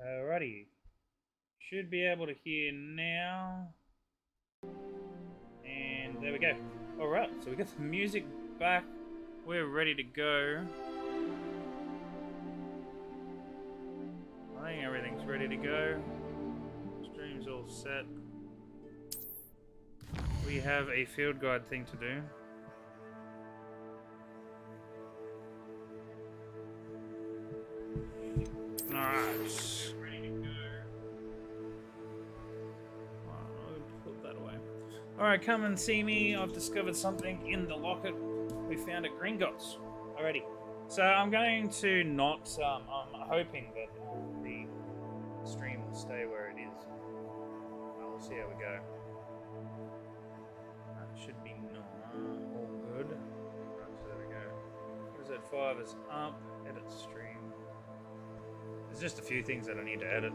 Alrighty. Should be able to hear now. And there we go. Alright, so we got the music back. We're ready to go. I think everything's ready to go. Stream's all set. We have a field guide thing to do. Alright. Ready to go. I'll put that away. Alright, come and see me. I've discovered something in the locket we found at Gringotts. Alrighty. So I'm going to not, I'm hoping that the stream will stay where it is. We'll see how we go. Should be not all good. Right, so there we go. RZ5 is up. Edit stream. There's just a few things that I need to edit.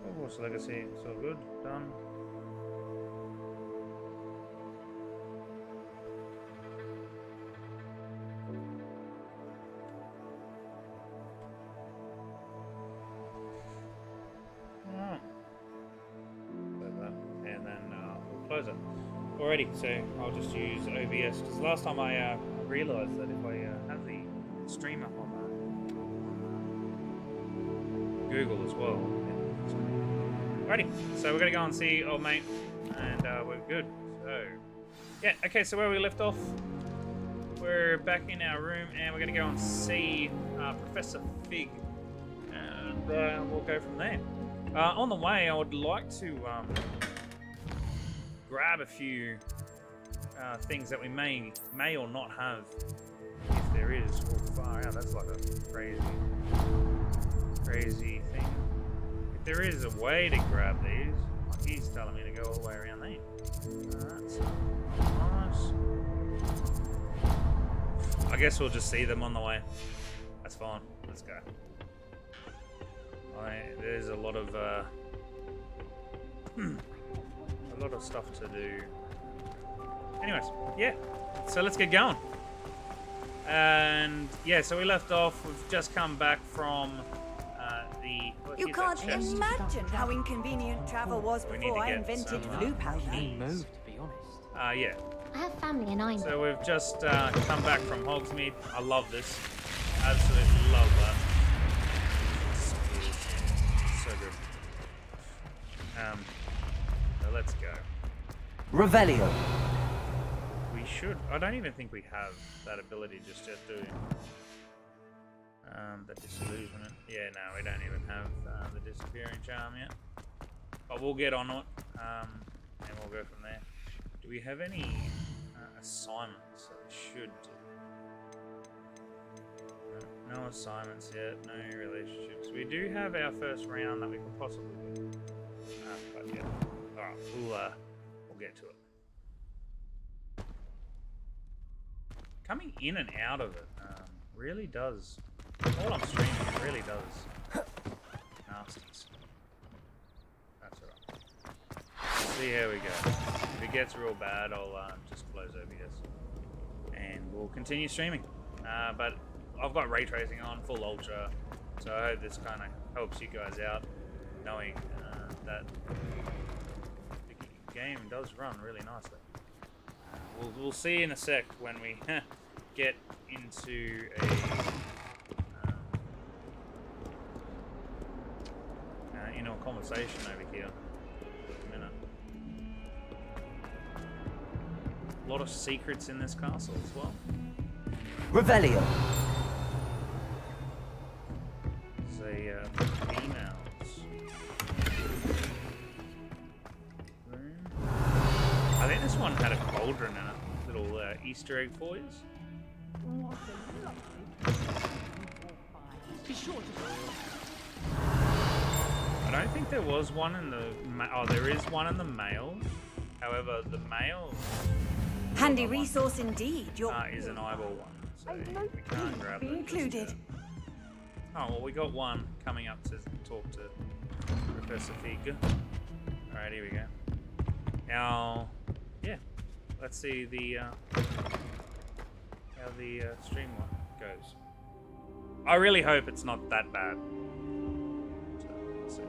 Hogwarts Legacy, it's all good. Done. Alrighty, so I'll just use OBS because last time I realised that if I have the stream up on Google as well. Alrighty, so we're gonna go and see old mate, and we're good. So yeah, okay. So where we left off, we're back in our room, and we're gonna go and see Professor Fig, and we'll go from there. On the way, I would like to. Grab a few things that we may or not have, if there is. Oh, far out, that's like a crazy thing. If there is a way to grab these, like he's telling me to go all the way around there. That's nice. I guess we'll just see them on the way. That's fine. Let's go. There's a lot of stuff to do. Anyways, yeah. So let's get going. And yeah, so we left off. We've just come back from the. You can't imagine how inconvenient travel was before I invented blue powder. To be honest. Yeah. I have family in Ireland. So we've just come back from Hogsmeade. I love this. Absolutely love that. So good. So let's go. Revelio. We should. I don't even think we have that ability just yet, do we? The disillusionment. Yeah, no, we don't even have the disappearing charm yet. But we'll get on it, and we'll go from there. Do we have any assignments that we should do? No assignments yet. No relationships. We do have our first round that we can possibly do. But yeah. Alright, we'll get to it. Coming in and out of it really does. While I'm streaming, it really does. Nasties. That's alright. See how we go. If it gets real bad, I'll just close OBS. And we'll continue streaming. But I've got ray tracing on, full ultra. So I hope this kind of helps you guys out, knowing that the game does run really nicely. We'll see in a sec when we get into a conversation over here. Just a minute. A lot of secrets in this castle as well. Revelio. There's a females room. I think this one had a cauldron in it. Little Easter egg for you. I don't think there was one in the. Oh, there is one in the male. However, the male. Handy resource indeed. Is an eyeball one, so we can't grab it. Included. Oh well, we got one coming up to talk to Professor Fig. All right, here we go. Now, yeah, let's see the how the stream goes. I really hope it's not that bad. So, let's see.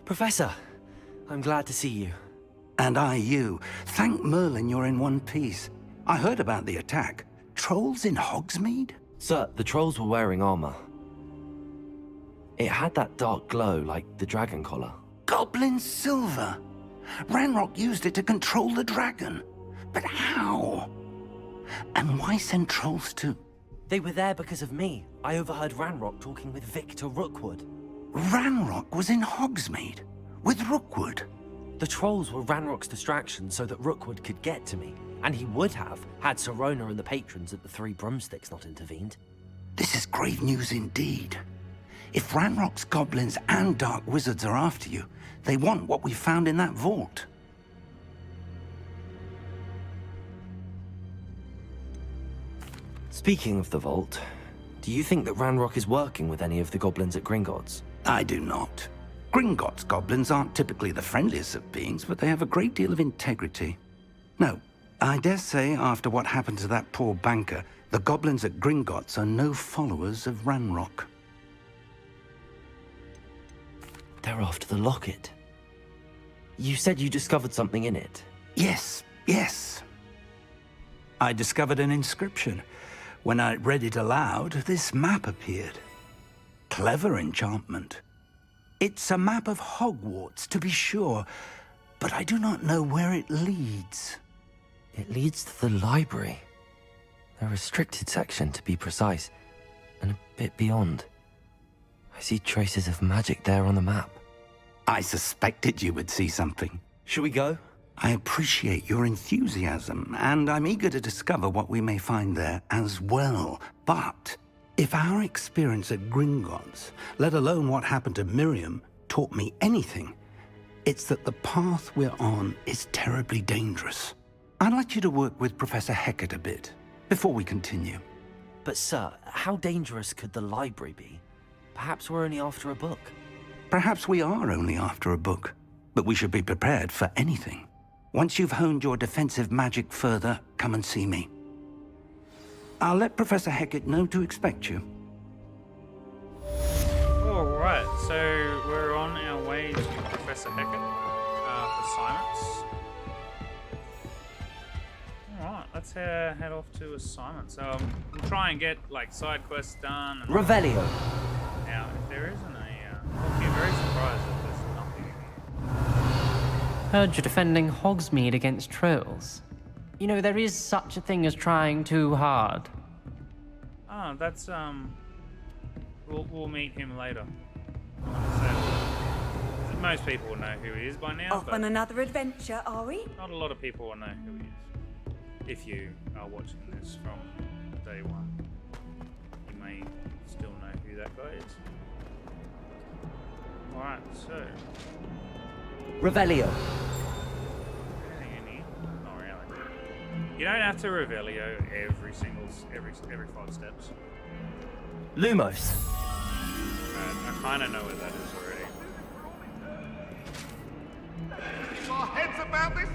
Professor, I'm glad to see you. And I you. Thank Merlin you're in one piece. I heard about the attack. Trolls in Hogsmeade? Sir, the trolls were wearing armor. It had that dark glow like the dragon collar. Goblin silver. Ranrock used it to control the dragon. But how? And why send trolls to... They were there because of me. I overheard Ranrock talking with Victor Rookwood. Ranrock was in Hogsmeade? With Rookwood? The trolls were Ranrock's distraction so that Rookwood could get to me. And he would have, had Sirona and the patrons at the Three Broomsticks not intervened. This is grave news indeed. If Ranrock's goblins and dark wizards are after you, they want what we found in that vault. Speaking of the vault, do you think that Ranrock is working with any of the goblins at Gringotts? I do not. Gringotts goblins aren't typically the friendliest of beings, but they have a great deal of integrity. No, I dare say after what happened to that poor banker, the goblins at Gringotts are no followers of Ranrock. They're after the locket. You said you discovered something in it. Yes, yes. I discovered an inscription. When I read it aloud, this map appeared. Clever enchantment. It's a map of Hogwarts, to be sure, but I do not know where it leads. It leads to the library. A restricted section, to be precise, and a bit beyond. I see traces of magic there on the map. I suspected you would see something. Shall we go? I appreciate your enthusiasm, and I'm eager to discover what we may find there as well. But if our experience at Gringotts, let alone what happened to Miriam, taught me anything, it's that the path we're on is terribly dangerous. I'd like you to work with Professor H.O.T.A.S a bit, before we continue. But sir, how dangerous could the library be? Perhaps we're only after a book. Perhaps we are only after a book, but we should be prepared for anything. Once you've honed your defensive magic further, come and see me. I'll let Professor H.O.T.A.S know to expect you. Alright, so we're on our way to Professor H.O.T.A.S for silence. Alright, let's head off to assignments. We'll try and get like side quests done. And Revelio. now, if there isn't I'll be very surprised if there's nothing in here. Heard you're defending Hogsmeade against trolls. You know, there is such a thing as trying too hard. Oh, that's, we'll meet him later. Most people will know who he is by now, Off but on another adventure, are we? not a lot of people will know who he is. If you are watching this from day one, you may still know who that guy is. Alright, so... Revelio. anything in here? Not really. You don't have to Revelio every 5 steps. Lumos. I kind of know where that is already. Our heads about this?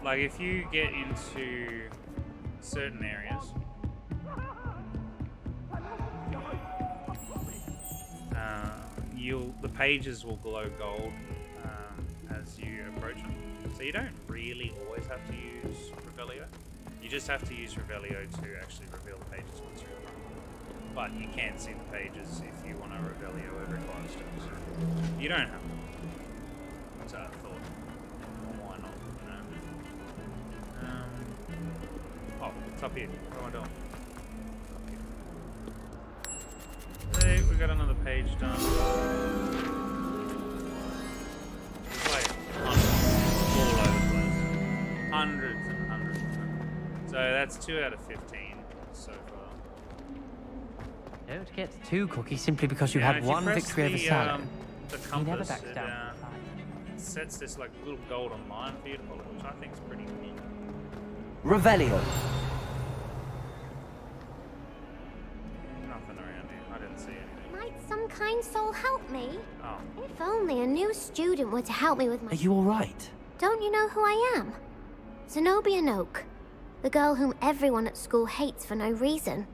Like if you get into certain areas, the pages will glow gold as you approach them. So you don't really always have to use Revelio. You just have to use Revelio to actually reveal the pages once you're in front. But you can see the pages if you want to Revelio every 5 steps. You don't have to. So I thought, why not? You know? Oh, it's up here. What am I doing? Hey, we got another page done. It's like hundreds all over the place. Hundreds and hundreds. So that's 2 out of 15 so far. Don't get too cocky simply because you Yeah, had if you one press victory over Salad. the He never compass, backs it down. sets this like little golden line for you to follow, which I think is pretty neat. Revelio. Nothing around here. I didn't see anything. Might some kind soul help me? Oh. If only a new student were to help me with my... Are you alright? Don't you know who I am? Zenobia Noak. The girl whom everyone at school hates for no reason.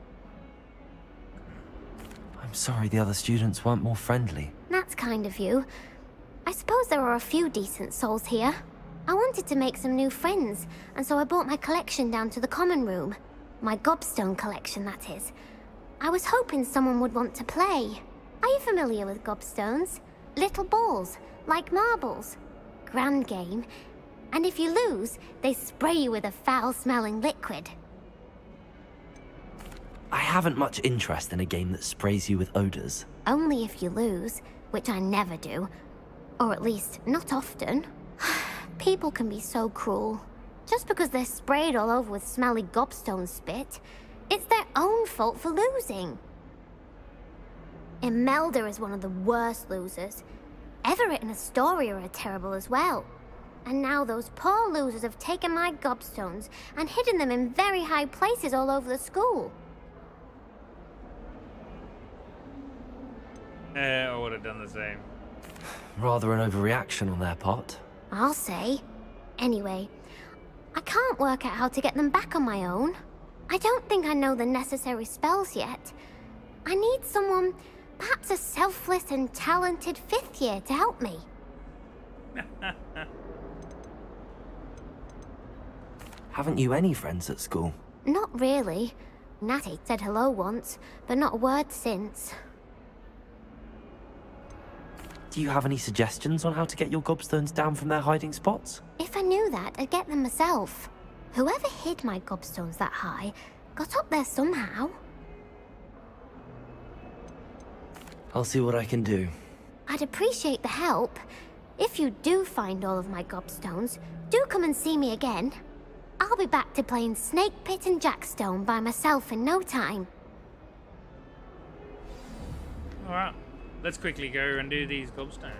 I'm sorry the other students weren't more friendly. That's kind of you. I suppose there are a few decent souls here. I wanted to make some new friends, and so I brought my collection down to the common room. My gobstone collection, that is. I was hoping someone would want to play. Are you familiar with gobstones? Little balls, like marbles. Grand game. And if you lose, they spray you with a foul-smelling liquid. I haven't much interest in a game that sprays you with odors. Only if you lose, which I never do. Or at least, not often. People can be so cruel. Just because they're sprayed all over with smelly gobstone spit, it's their own fault for losing. Imelda is one of the worst losers. Everett and Astoria are terrible as well. And now those poor losers have taken my gobstones and hidden them in very high places all over the school. I would have done the same. Rather an overreaction on their part. I'll say. Anyway, I can't work out how to get them back on my own. I don't think I know the necessary spells yet. I need someone, perhaps a selfless and talented 5th year to help me. Haven't you any friends at school? Not really. Natty said hello once, but not a word since. Do you have any suggestions on how to get your gobstones down from their hiding spots? If I knew that, I'd get them myself. Whoever hid my gobstones that high got up there somehow. I'll see what I can do. I'd appreciate the help. If you do find all of my gobstones, do come and see me again. I'll be back to playing Snake Pit and Jackstone by myself in no time. Alright, let's quickly go and do these gobstones.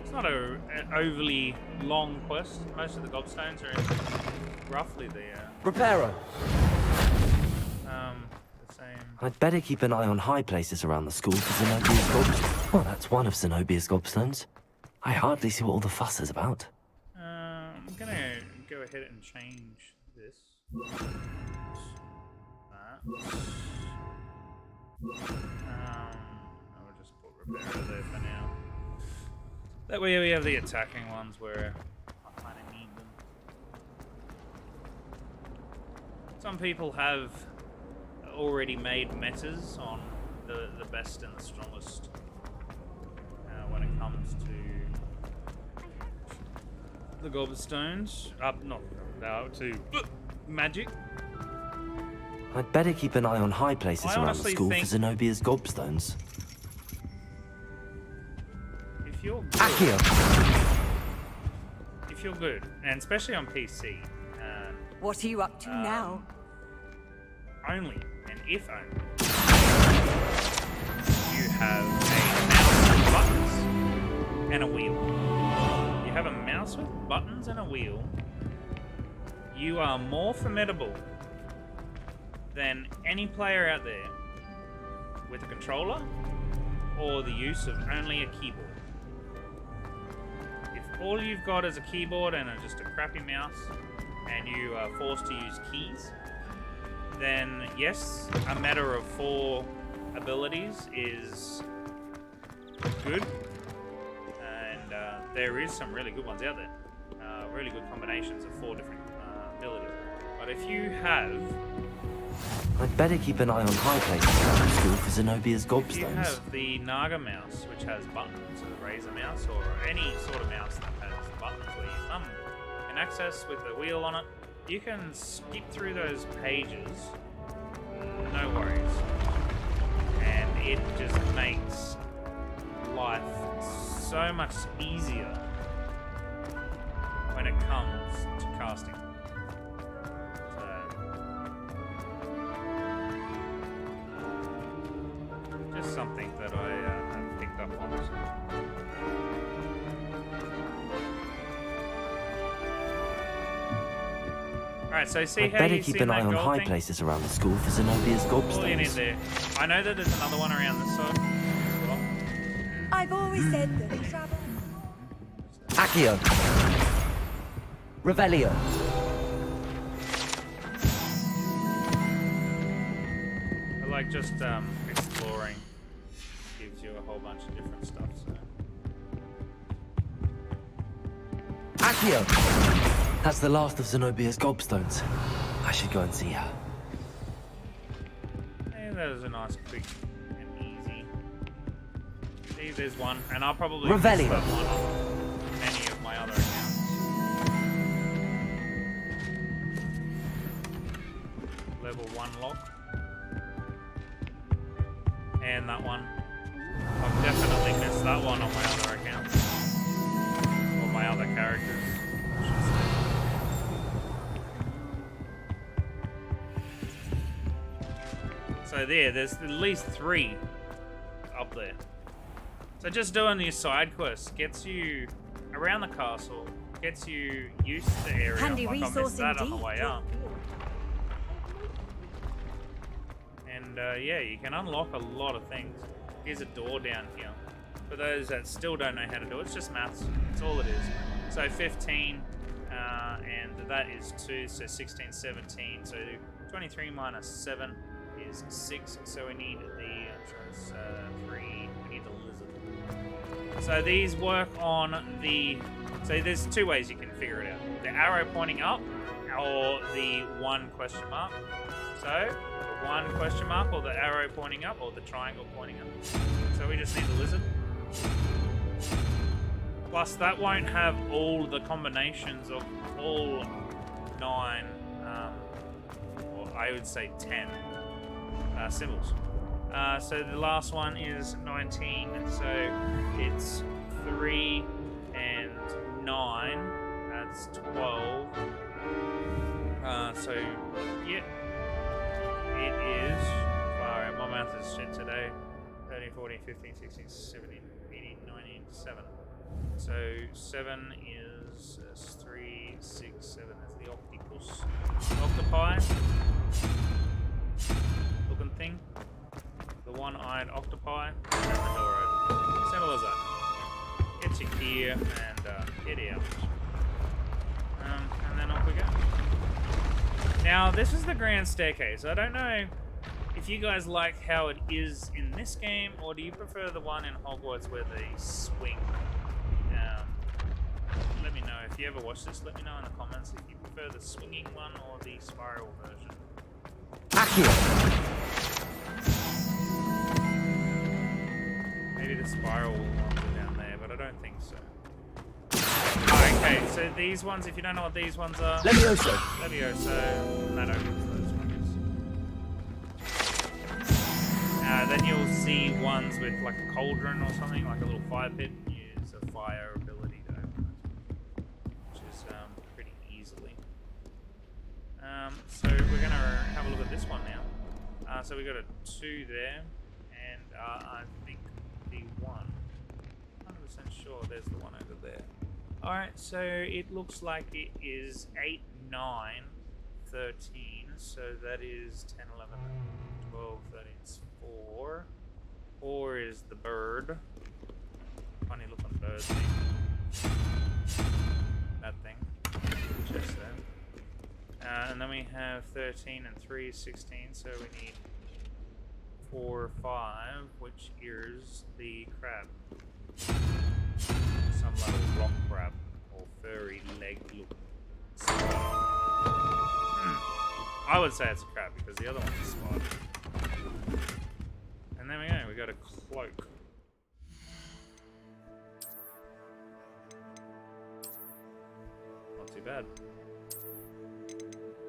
It's not an overly long quest. Most of the gobstones are in roughly the Reparo. the same. I'd better keep an eye on high places around the school for Zenobia's gobstones. Well, that's one of Zenobia's gobstones. I hardly see what all the fuss is about. I'm gonna go ahead and change this. I'll just put Reparo there for now. That way we have the attacking ones where I kind of need them. Some people have already made metas on the best and the strongest when it comes to the gobstones. To magic. I'd better keep an eye on high places I around the honestly school for think- Zenobia's gobstones. If you're good, Accio! if you're good, and especially on PC, What are you up to now? only, and if only, you have a mouse with buttons and a wheel. You have a mouse with buttons and a wheel. You are more formidable than any player out there with a controller or the use of only a keyboard. If all you've got is a keyboard and just a crappy mouse and you are forced to use keys, then yes, a matter of 4 abilities is good, and there is some really good ones out there. Really good combinations of 4 different abilities. But if you have I'd better keep an eye on high places around the school for Zenobia's If you gobstones. have the Naga mouse, which has buttons, or the Razer mouse, or any sort of mouse that has buttons where you thumb and access with the wheel on it, you can skip through those pages, no worries. And it just makes life so much easier when it comes to casting. Just something that I have picked up on. Alright, so see I'd how better you keep see an eye that on gold high thing? places around the school for Zenobia's All you need gobstones. there. I know that there's another one around this side. I've always said that travel. Accio! Revelio! like just exploring gives you a whole bunch of different stuff. So. Accio! That's the last of Zenobia's gobstones. I should go and see her. Yeah, that was a nice, quick, and easy. See, there's one, and I'll probably miss Revelio. that one on many of my other accounts. Level 1 lock. And that one. I've definitely missed that one on my other accounts. Or my other characters, I should say. So there's at least 3 up there. So just doing these side quests gets you around the castle, gets you used to the area. Handy like I missed resource that on the indeed. way up. And yeah, you can unlock a lot of things. Here's a door down here. For those that still don't know how to do it, it's just maths. That's all it is. So 15, and that is 2, so 16, 17. So 23 minus 7 is 6. So we need the 3. We need the lizard. So these work on the. So there's 2 ways you can figure it out: the arrow pointing up, or the 1 question mark. So the 1 question mark, or the arrow pointing up, or the triangle pointing up. So we just need the lizard. Plus, that won't have all the combinations of all 9, or I would say 10 symbols. So the last one is 19, so it's 3 and 9, that's 12. So, yeah, it is, alright, my math is shit today, 13, 14, 15, 16, 17, 18, 19, 7. So 7 is 3, 6, 7. That's the octopus. Octopi. Looking thing. The one-eyed octopi. And the door open. Simple as that. Get your gear and get out. And then off we go. Now this is the grand staircase. I don't know if you guys like how it is in this game, or do you prefer the one in Hogwarts where they swing? Let me know. If you ever watch this, let me know in the comments if you prefer the swinging one or the spiral version. Accio! Maybe the spiral ones are down there, but I don't think so. Okay, so these ones, if you don't know what these ones are... Levioso! Levioso, that opens those ones. Then you'll see ones with like a cauldron or something, like a little fire pit. Use a fire ability to open those, which is pretty easily. So we're going to have a look at this one now. So we got a 2 there, and I think the 1. 100% sure there's the one over there. Alright, so it looks like it is 8, 9, 13, so that is 10, 11, 12, 13, it's 4. 4 is the bird. Funny looking bird thing. That thing. Just there. And then we have 13 and 3 is 16, so we need 4, 5, which is the crab. Some little rock crab or furry leg look. I would say it's a crab because the other one's a spider. And there we go, we got a cloak. Not too bad.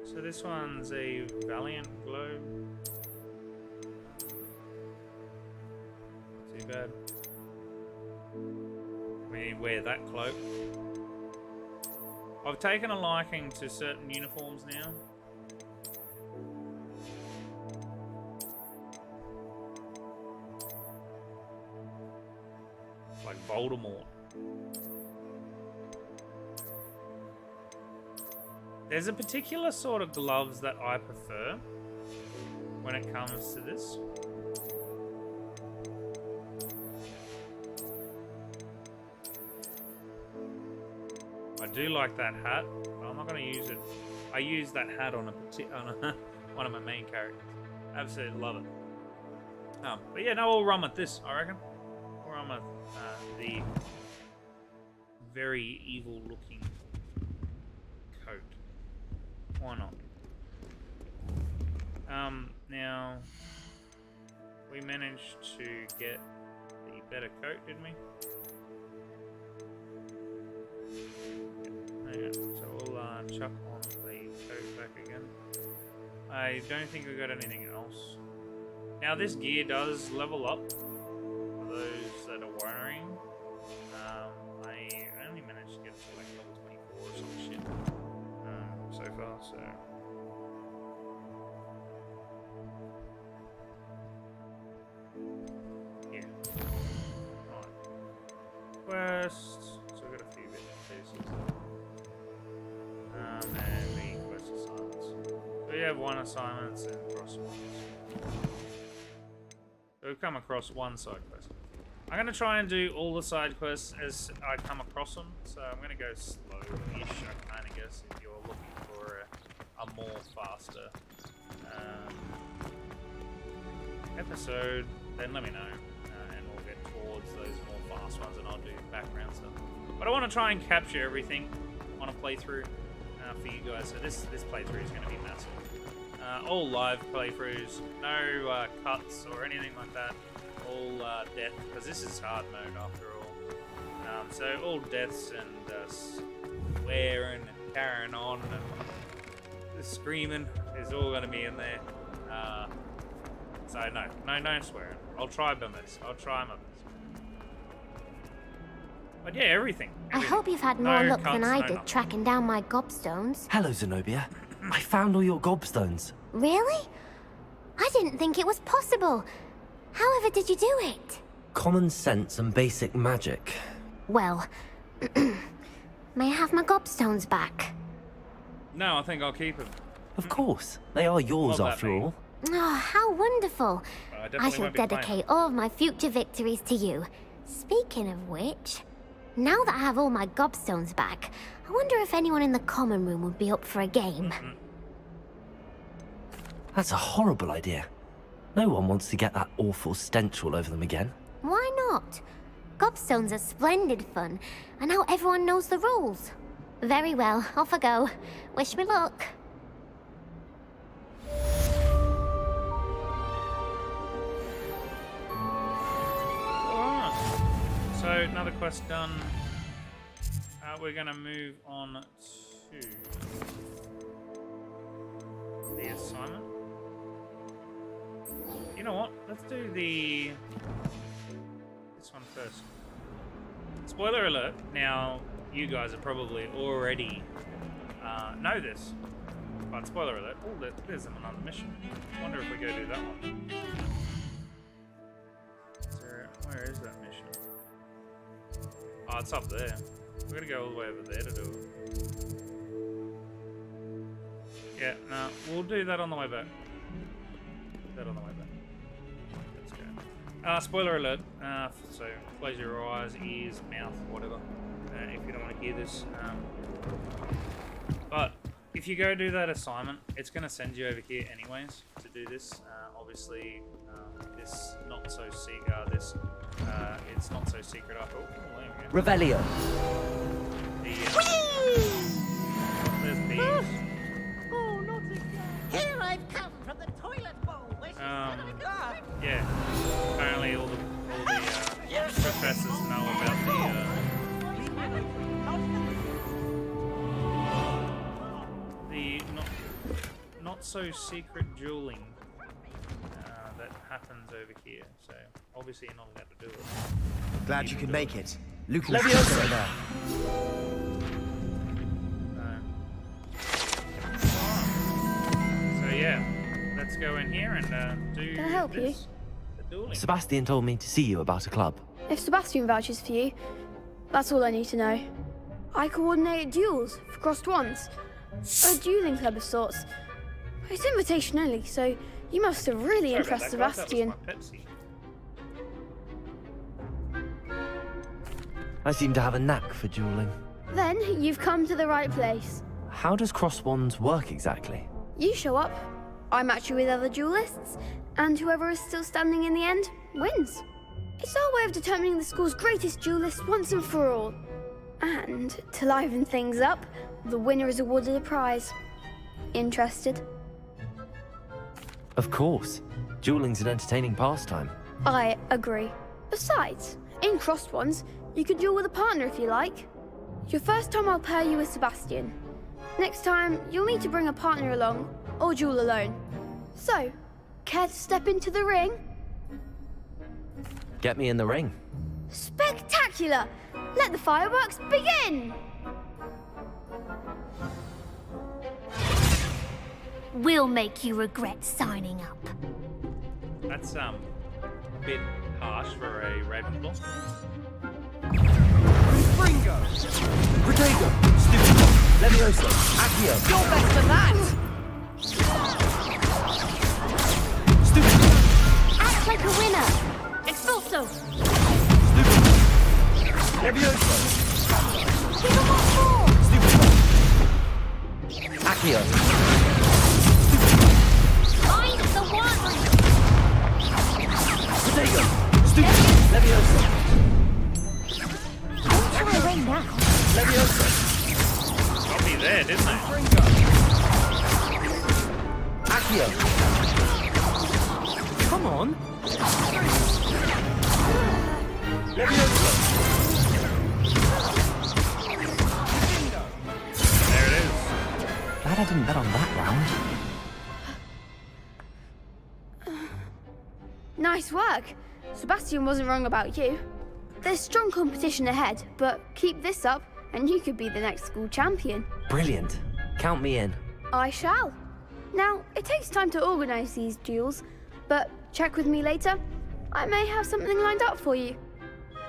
So this one's a Valiant Globe. Not too bad. We wear that cloak. I've taken a liking to certain uniforms now. Like Voldemort. There's a particular sort of gloves that I prefer when it comes to this. I do like that hat, but I'm not going to use it. I use that hat on one of my main characters. Absolutely love it. But yeah, no, we'll run with this, I reckon. We'll run with the very evil-looking coat. Why not? Now, we managed to get the better coat, didn't we? Yeah, so we'll chuck on the coat back again. I don't think we got anything else. Now this gear does level up, for those that are worrying. I only managed to get to like level 24 or some shit so far, so... yeah. Right. Quest, so we've got a few bits and pieces. And the quest assignments. So we have one assignments and cross ones. So we've come across one side quest. I'm going to try and do all the side quests as I come across them. So I'm going to go slow-ish, I kind of guess, if you're looking for a more faster episode, then let me know. And we'll get towards those more fast ones and I'll do background stuff. But I want to try and capture everything on a playthrough for you guys. So this playthrough is going to be massive. All live playthroughs, no cuts or anything like that. All death, because this is hard mode after all. So all deaths and swearing and carrying on and the screaming is all going to be in there. So no swearing. I'll try my best. But yeah, everything. I hope you've had more luck than I did tracking down my gobstones. Hello, Zenobia. I found all your gobstones. Really? I didn't think it was possible. However did you do it? Common sense and basic magic. Well, may I have my gobstones back? No, I think I'll keep them. Of course. They are yours after all. Oh, how wonderful. I shall won't be dedicate all of my future victories to you. Speaking of which, now that I have all my gobstones back, I wonder if anyone in the common room would be up for a game. That's a horrible idea. No one wants to get that awful stench all over them again. Why not? Gobstones are splendid fun, and now everyone knows the rules. Very well, off I go. Wish me luck. Alright. So another quest done. We're gonna move on to the assignment. You know what? Let's do this one first. Spoiler alert. Now, you guys are probably already know this, but spoiler alert. Oh, there's another mission. I wonder if we go do that one. Where is that mission? Oh, it's up there. We're gonna go all the way over there to do it. Yeah, no, we'll do that on the way back. Let's go. Spoiler alert. So close your eyes, ears, mouth, whatever, if you don't want to hear this. But if you go do that assignment, it's going to send you over here anyways to do this. Obviously, this not so secret. It's not so secret after all. Oh, there we go. Revelio. There's bees. Oh, not again. Here I've come from the toilet bowl. Yeah. Apparently all the professors know about the not so secret dueling that happens over here. So obviously you're not allowed to do it. Glad you could make it. Luke Leviosa. over there. So yeah, let's go in here and do. Can I help you? The dueling. Sebastian told me to see you about a club. If Sebastian vouches for you, that's all I need to know. I coordinate duels for crossed ones. A dueling club of sorts. It's invitation only, so you must have really Sorry impressed about that, guys. Sebastian. That was my Pepsi. I seem to have a knack for dueling. Then you've come to the right place. How does cross wands work exactly? You show up, I match you with other duelists, And whoever is still standing in the end wins. It's our way of determining the school's greatest duelist once and for all. And to liven things up, the winner is awarded a prize. Interested? Of course. Dueling's an entertaining pastime. I agree. Besides, in crossed ones, you can duel with a partner if you like. Your first time I'll pair you with Sebastian. Next time, you'll need to bring a partner along, or duel alone. So, care to step into the ring? Get me in the ring. Spectacular! Let the fireworks begin! We'll make you regret signing up. That's a bit harsh for a Ravenclaw. Ringo! Protego! Stupid! Levioso! Accio! You're best for that! Stupid! Act like a winner! Expulso! Stupid! Levioso! Give them what for! Stupid! Accio! Mind the one! Protego! Stupid! Levioso! Don't try away now. Levioso! Got me there, didn't they? Accio! Come on! Levioso! There it is. Glad I didn't bet on that round. Nice work. Sebastian wasn't wrong about you. There's strong competition ahead, but keep this up and you could be the next school champion. Brilliant. Count me in. I shall. Now, it takes time to organise these duels, but check with me later. I may have something lined up for you.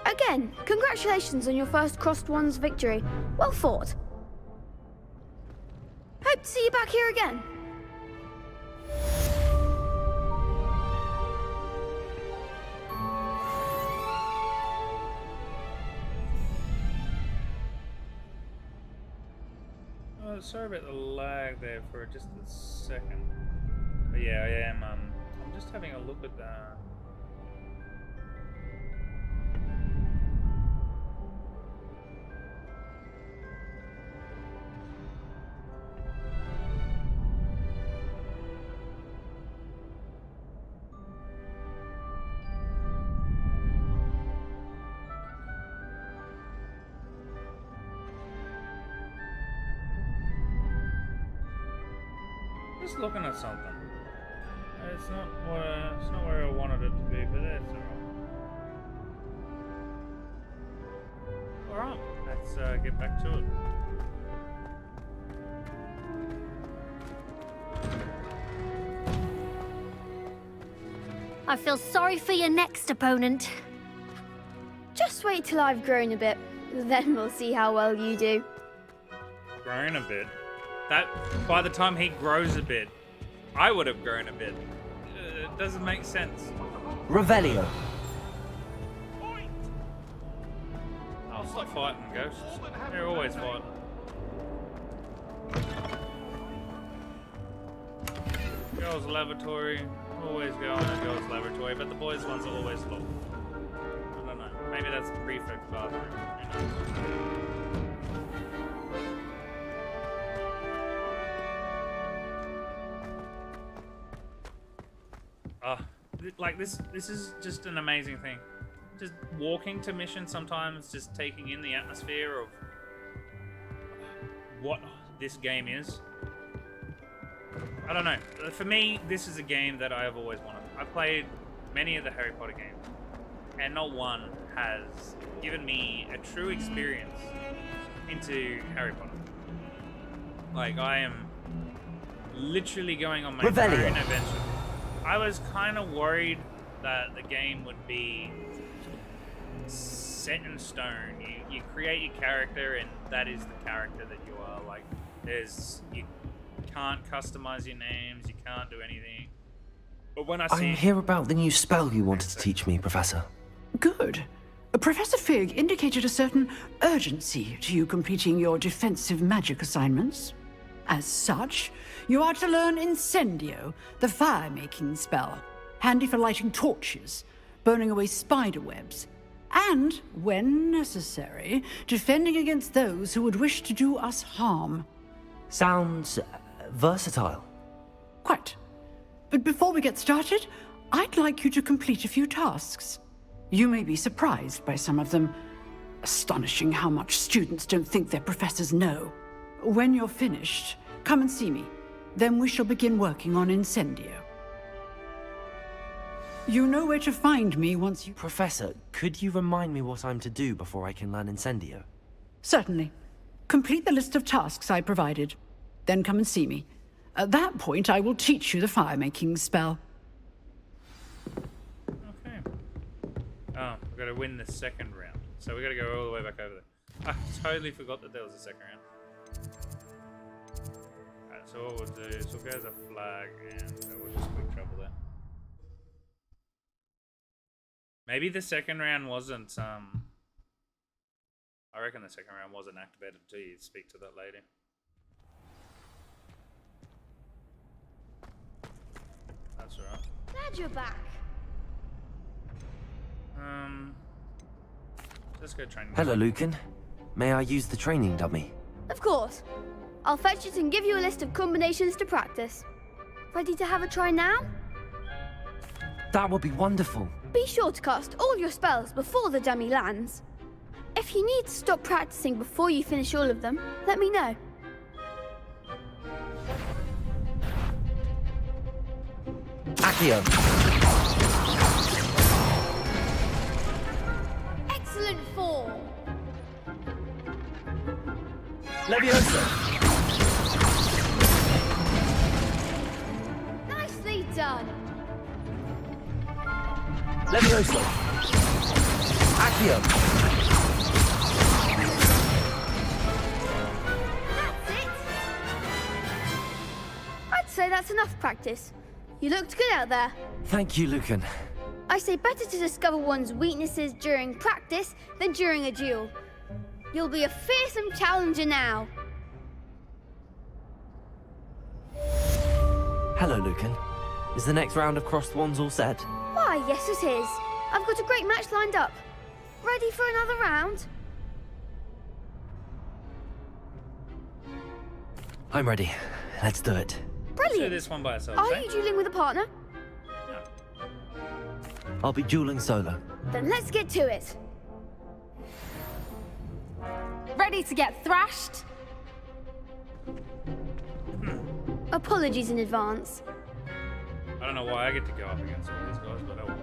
Again, congratulations on your first Crossed Ones victory. Well fought. Hope to see you back here again. Oh, sorry about the lag there for just a second. But yeah, I am. I'm just having a look at that. Just looking at something. It's not where I wanted it to be, but that's alright. Alright, let's get back to it. I feel sorry for your next opponent. Just wait till I've grown a bit, then we'll see how well you do. Grown a bit. That by the time he grows a bit, I would have grown a bit. It doesn't make sense. Revelio. I'll stop fighting ghosts. They're always fighting. Girls' lavatory, always go in a girls' lavatory, but the boys' ones are always locked. I don't know. Maybe that's the prefect bathroom. Who knows? Like this is just an amazing thing. Just walking to missions sometimes, just taking in the atmosphere of what this game is. I don't know. For me, this is a game that I have always wanted. I've played many of the Harry Potter games, and not one has given me a true experience into Harry Potter. Like, I am literally going on my own adventure. I was kind of worried that the game would be set in stone. You create your character, and that is the character that you are. Like, you can't customize your names, you can't do anything. But when I'm here about the new spell you wanted to teach me, Professor. Good. Professor Fig indicated a certain urgency to you completing your defensive magic assignments. As such, you are to learn Incendio, the fire-making spell. handy for lighting torches, burning away spider webs, and, when necessary, defending against those who would wish to do us harm. Sounds versatile. Quite. But before we get started, I'd like you to complete a few tasks. You may be surprised by some of them. Astonishing how much students don't think their professors know. When you're finished, come and see me. Then we shall begin working on Incendio. You know where to find me once you... Professor, could you remind me what I'm to do before I can learn Incendio? Certainly. Complete the list of tasks I provided. Then come and see me. At that point, I will teach you the fire-making spell. Okay. Oh, we've got to win the second round. So we've got to go all the way back over there. I totally forgot that there was a second round. Alright, so what we'll do is we'll go as a flag and we'll just quick trouble there. Maybe the second round wasn't, I reckon the second round wasn't activated until you speak to that lady. That's alright. Glad you're back. Let's go training. Hello, Lucan. May I use the training dummy? Of course. I'll fetch it and give you a list of combinations to practice. Ready to have a try now? That would be wonderful. Be sure to cast all your spells before the dummy lands. If you need to stop practicing before you finish all of them, let me know. Accio. Excellent form. Leviosa. Nicely done. Leviosa. Accio. That's it. I'd say that's enough practice. You looked good out there. Thank you, Lucan. I say better to discover one's weaknesses during practice than during a duel. You'll be a fearsome challenger now. Hello, Lucan. Is the next round of crossed wands all set? Why, yes it is. I've got a great match lined up. Ready for another round? I'm ready. Let's do it. Let's do Brilliant. this one by ourselves, Are eh? you dueling with a partner? No. I'll be dueling solo. Then let's get to it. Ready to get thrashed? Apologies in advance. I don't know why I get to go up against all these guys, but oh well.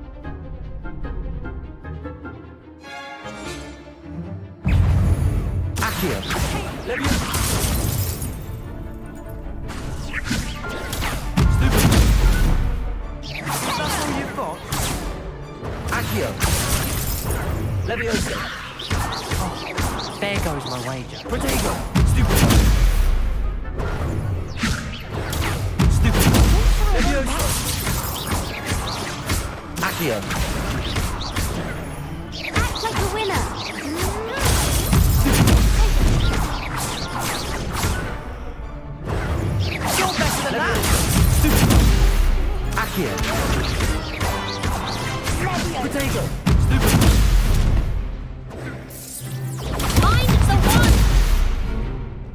Accio. Leviosa. That's all you've got? Accio. Leviosa. Oh, there goes my wager. Protego. Stupid. Stupid. Leviosa. Accio. Act like a winner. You're better than that. Stupid. Accio. Protego. Stupid. Find the one!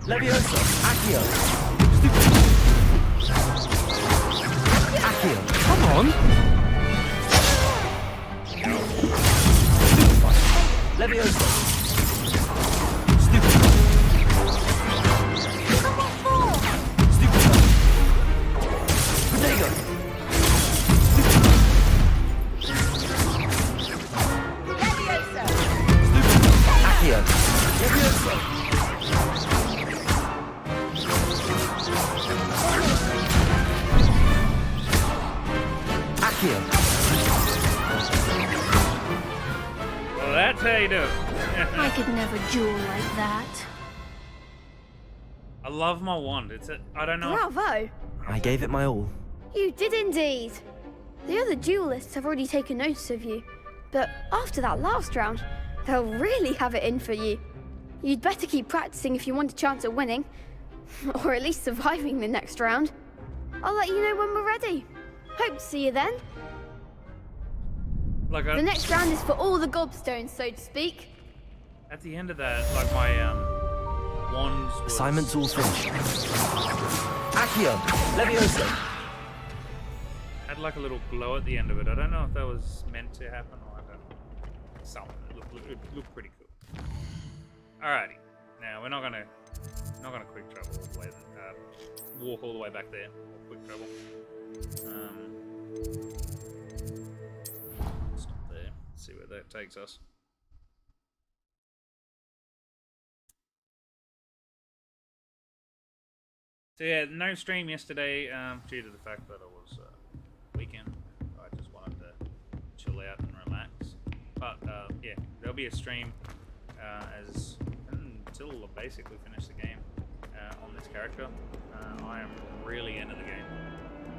Leviosa. Accio. Stupid. Accio. Come on. Stupid. Leviosa. Stupid. Stupid. Protego. Leviosa! Accio. Leviosa. Accio. Well, that's how you do it. I could never duel like that. I love my wand. I don't know. Bravo! I gave it my all. You did indeed. The other duelists have already taken notice of you, but after that last round, they'll really have it in for you. You'd better keep practicing if you want a chance at winning, or at least surviving the next round. I'll let you know when we're ready. Hope to see you then. Like The next round is for all the gobstones, so to speak. at the end of that, like my wands was... Assignment's all finished. Accio, Leviosa. Had like a little glow at the end of it. I don't know if that was meant to happen or I don't know. Something. It looked pretty cool. Alrighty. Now we're not gonna quick travel all the way. Walk all the way back there. Or quick travel. Stop there. See where that takes us. So yeah, no stream yesterday due to the fact that it was weekend. I just wanted to chill out and relax. But yeah, there'll be a stream until I basically finish the game on this character. I am really into the game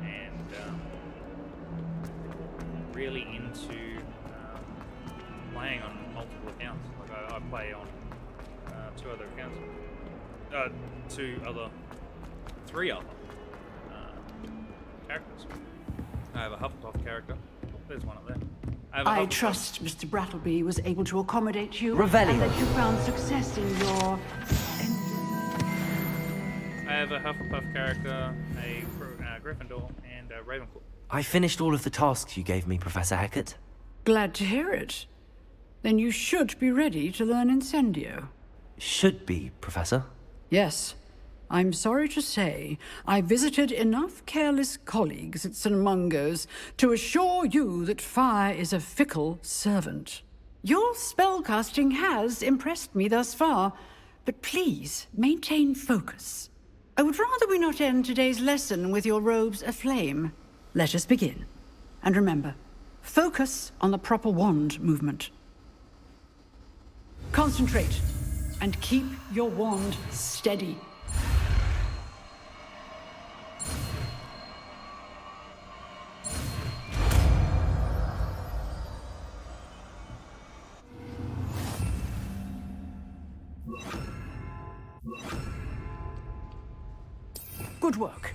and really into playing on multiple accounts. Like I play on three other characters. I have a Hufflepuff character. Oh, there's one up there. I trust Mr. Brattleby was able to accommodate you Revelio. and that you found success in your... I have a Hufflepuff character, a Gryffindor, and a Ravenclaw. I finished all of the tasks you gave me, Professor Hecat. Glad to hear it. Then you should be ready to learn Incendio. Should be, Professor. Yes. I'm sorry to say, I visited enough careless colleagues at St. Mungo's to assure you that fire is a fickle servant. Your spellcasting has impressed me thus far, but please maintain focus. I would rather we not end today's lesson with your robes aflame. Let us begin. And remember, focus on the proper wand movement. Concentrate, and keep your wand steady. Good work.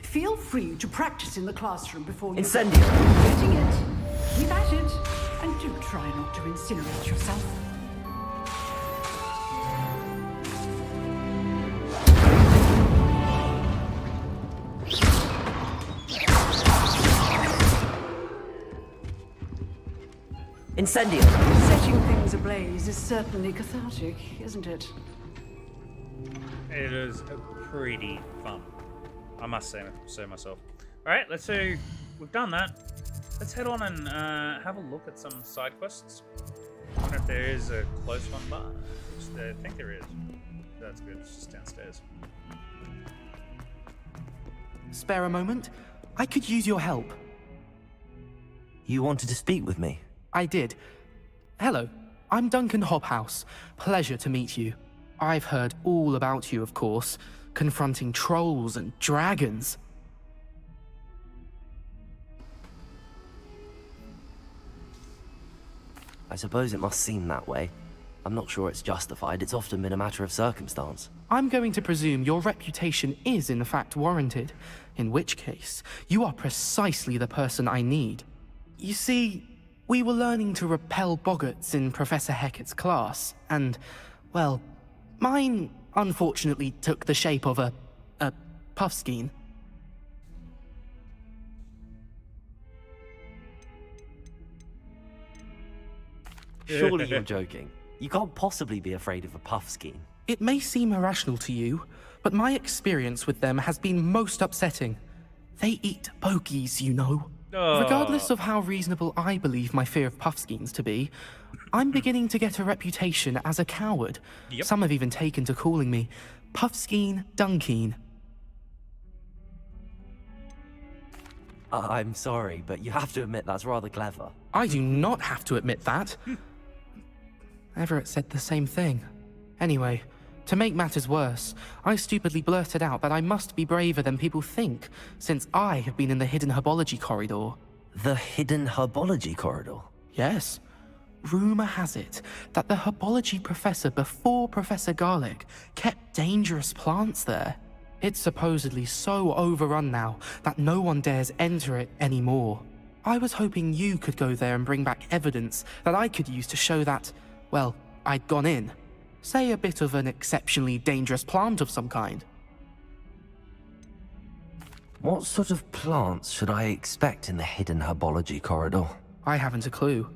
Feel free to practice in the classroom before you... Incendio! Getting it. Keep at it. And do try not to incinerate yourself. Incendio! Setting things ablaze is certainly cathartic, isn't it? It is pretty fun. I must say so myself. Alright, let's see. We've done that. Let's head on and have a look at some side quests. I wonder if there is a close one, but I think there is. That's good. It's just downstairs. Spare a moment? I could use your help. You wanted to speak with me? I did. Hello, I'm Duncan Hobhouse. Pleasure to meet you. I've heard all about you, of course, confronting trolls and dragons. I suppose it must seem that way. I'm not sure it's justified. It's often been a matter of circumstance. I'm going to presume your reputation is in fact warranted, in which case, you are precisely the person I need. You see, we were learning to repel boggarts in Professor Hecat's class, and, well, mine unfortunately took the shape of a puffskein. Surely you're joking. You can't possibly be afraid of a puffskein. It may seem irrational to you, but my experience with them has been most upsetting. They eat bogies, you know. Oh. Regardless of how reasonable I believe my fear of puffskeins to be, I'm beginning to get a reputation as a coward. Yep. Some have even taken to calling me Puffskein Dunkeen. I'm sorry, but you have to admit that's rather clever. I do not have to admit that. Everett said the same thing. Anyway, to make matters worse, I stupidly blurted out that I must be braver than people think, since I have been in the hidden herbology corridor. The hidden herbology corridor? Yes. Rumor has it that the herbology professor before Professor Garlic kept dangerous plants there. It's supposedly so overrun now that no one dares enter it anymore. I was hoping you could go there and bring back evidence that I could use to show that, well, I'd gone in. Say a bit of an exceptionally dangerous plant of some kind. What sort of plants should I expect in the hidden herbology corridor? I haven't a clue.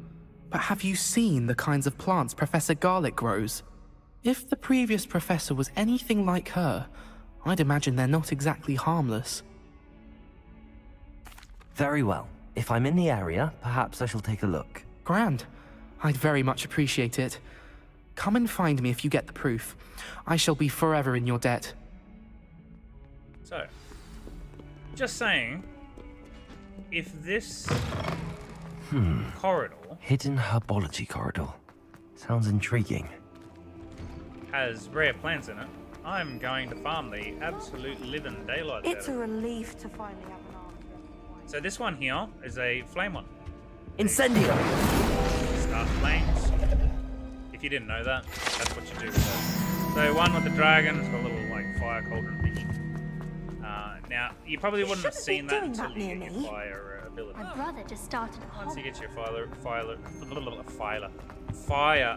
But have you seen the kinds of plants Professor Garlick grows? If the previous professor was anything like her, I'd imagine they're not exactly harmless. Very well. If I'm in the area, perhaps I shall take a look. Grand. I'd very much appreciate it. Come and find me if you get the proof. I shall be forever in your debt. So, just saying, if this corridor Hidden herbology corridor. Sounds intriguing. has rare plants in it, I'm going to farm the absolute living daylights out It's of a it. relief to finally have an arm. So this one here is a flame one. Incendio! Start flames. If you didn't know that, that's what you do with that. So one with the dragon, it's got a little like fire cauldron thingy. Now you probably wouldn't have seen that until you get your fire ability. My brother just started a Once hobby. you get your fire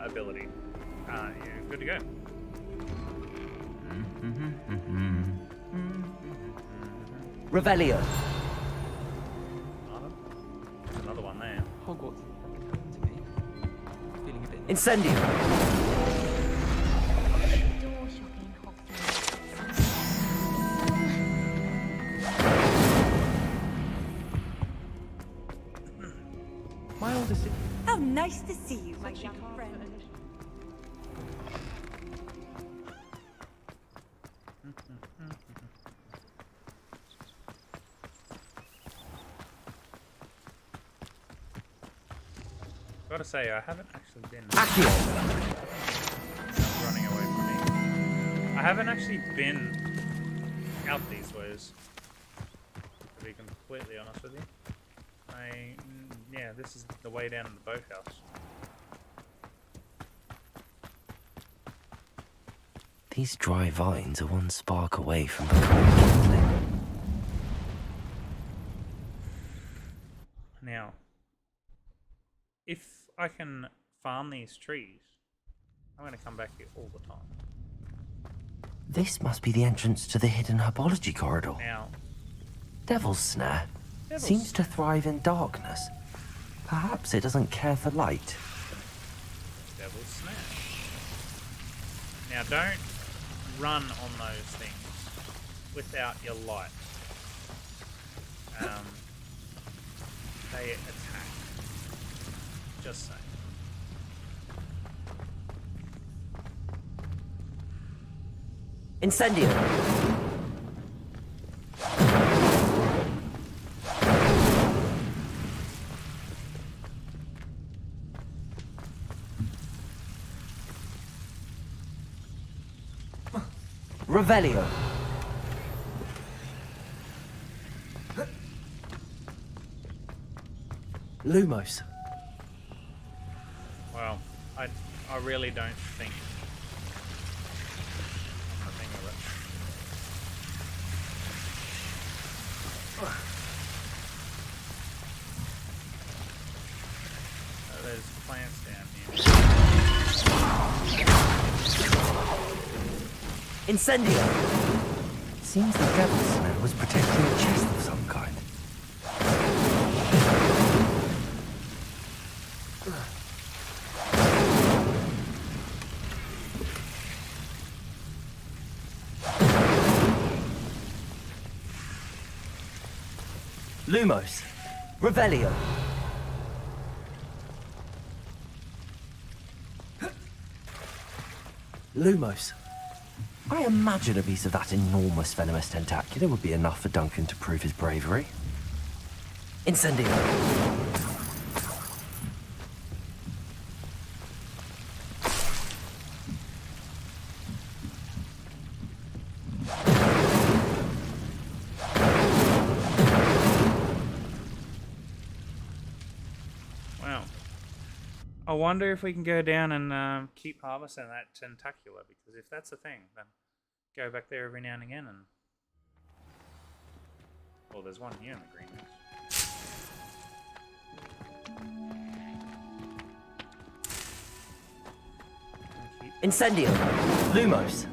ability, you're good to go. Revelio. There's another one there. Hogwarts. Feeling a bit. Incendio. Door shopping hobby. My oldest sister. How nice to see you, my young friend. Gotta say, I haven't actually been running away from me. I haven't actually been out these ways, to be completely honest with you. Yeah, this is the way down in the boathouse. These dry vines are one spark away from becoming kindling. Now, if I can farm these trees, I'm going to come back here all the time. This must be the entrance to the hidden herbology corridor. Now, Devil's Snare seems to thrive in darkness. Perhaps it doesn't care for light. Devil's Snare. Now, don't run on those things without your light. They attack. Just saying. Incendio. Revelio. Lumos. Well, I really don't think I'm the thing of it. There's plants down here. Incendio. Seems the Devil's Snare was protecting a chest of some kind. Lumos. Revelio. Lumos. I imagine a piece of that enormous venomous tentacular would be enough for Duncan to prove his bravery. Incendio. Wow. I wonder if we can go down and keep harvesting that tentacular, because if that's the thing, then go back there every now and again and... Well, there's one here in the greenhouse. Incendio. Lumos.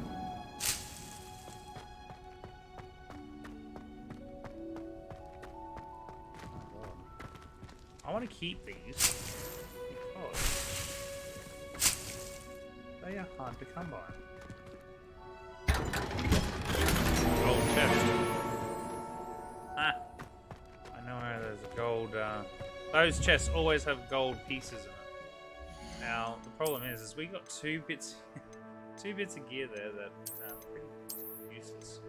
I want to keep these because they are hard to come by. Gold chest. Ah, I know where there's a gold. Those chests always have gold pieces in it. Now the problem is we got two bits of gear there that are pretty useless.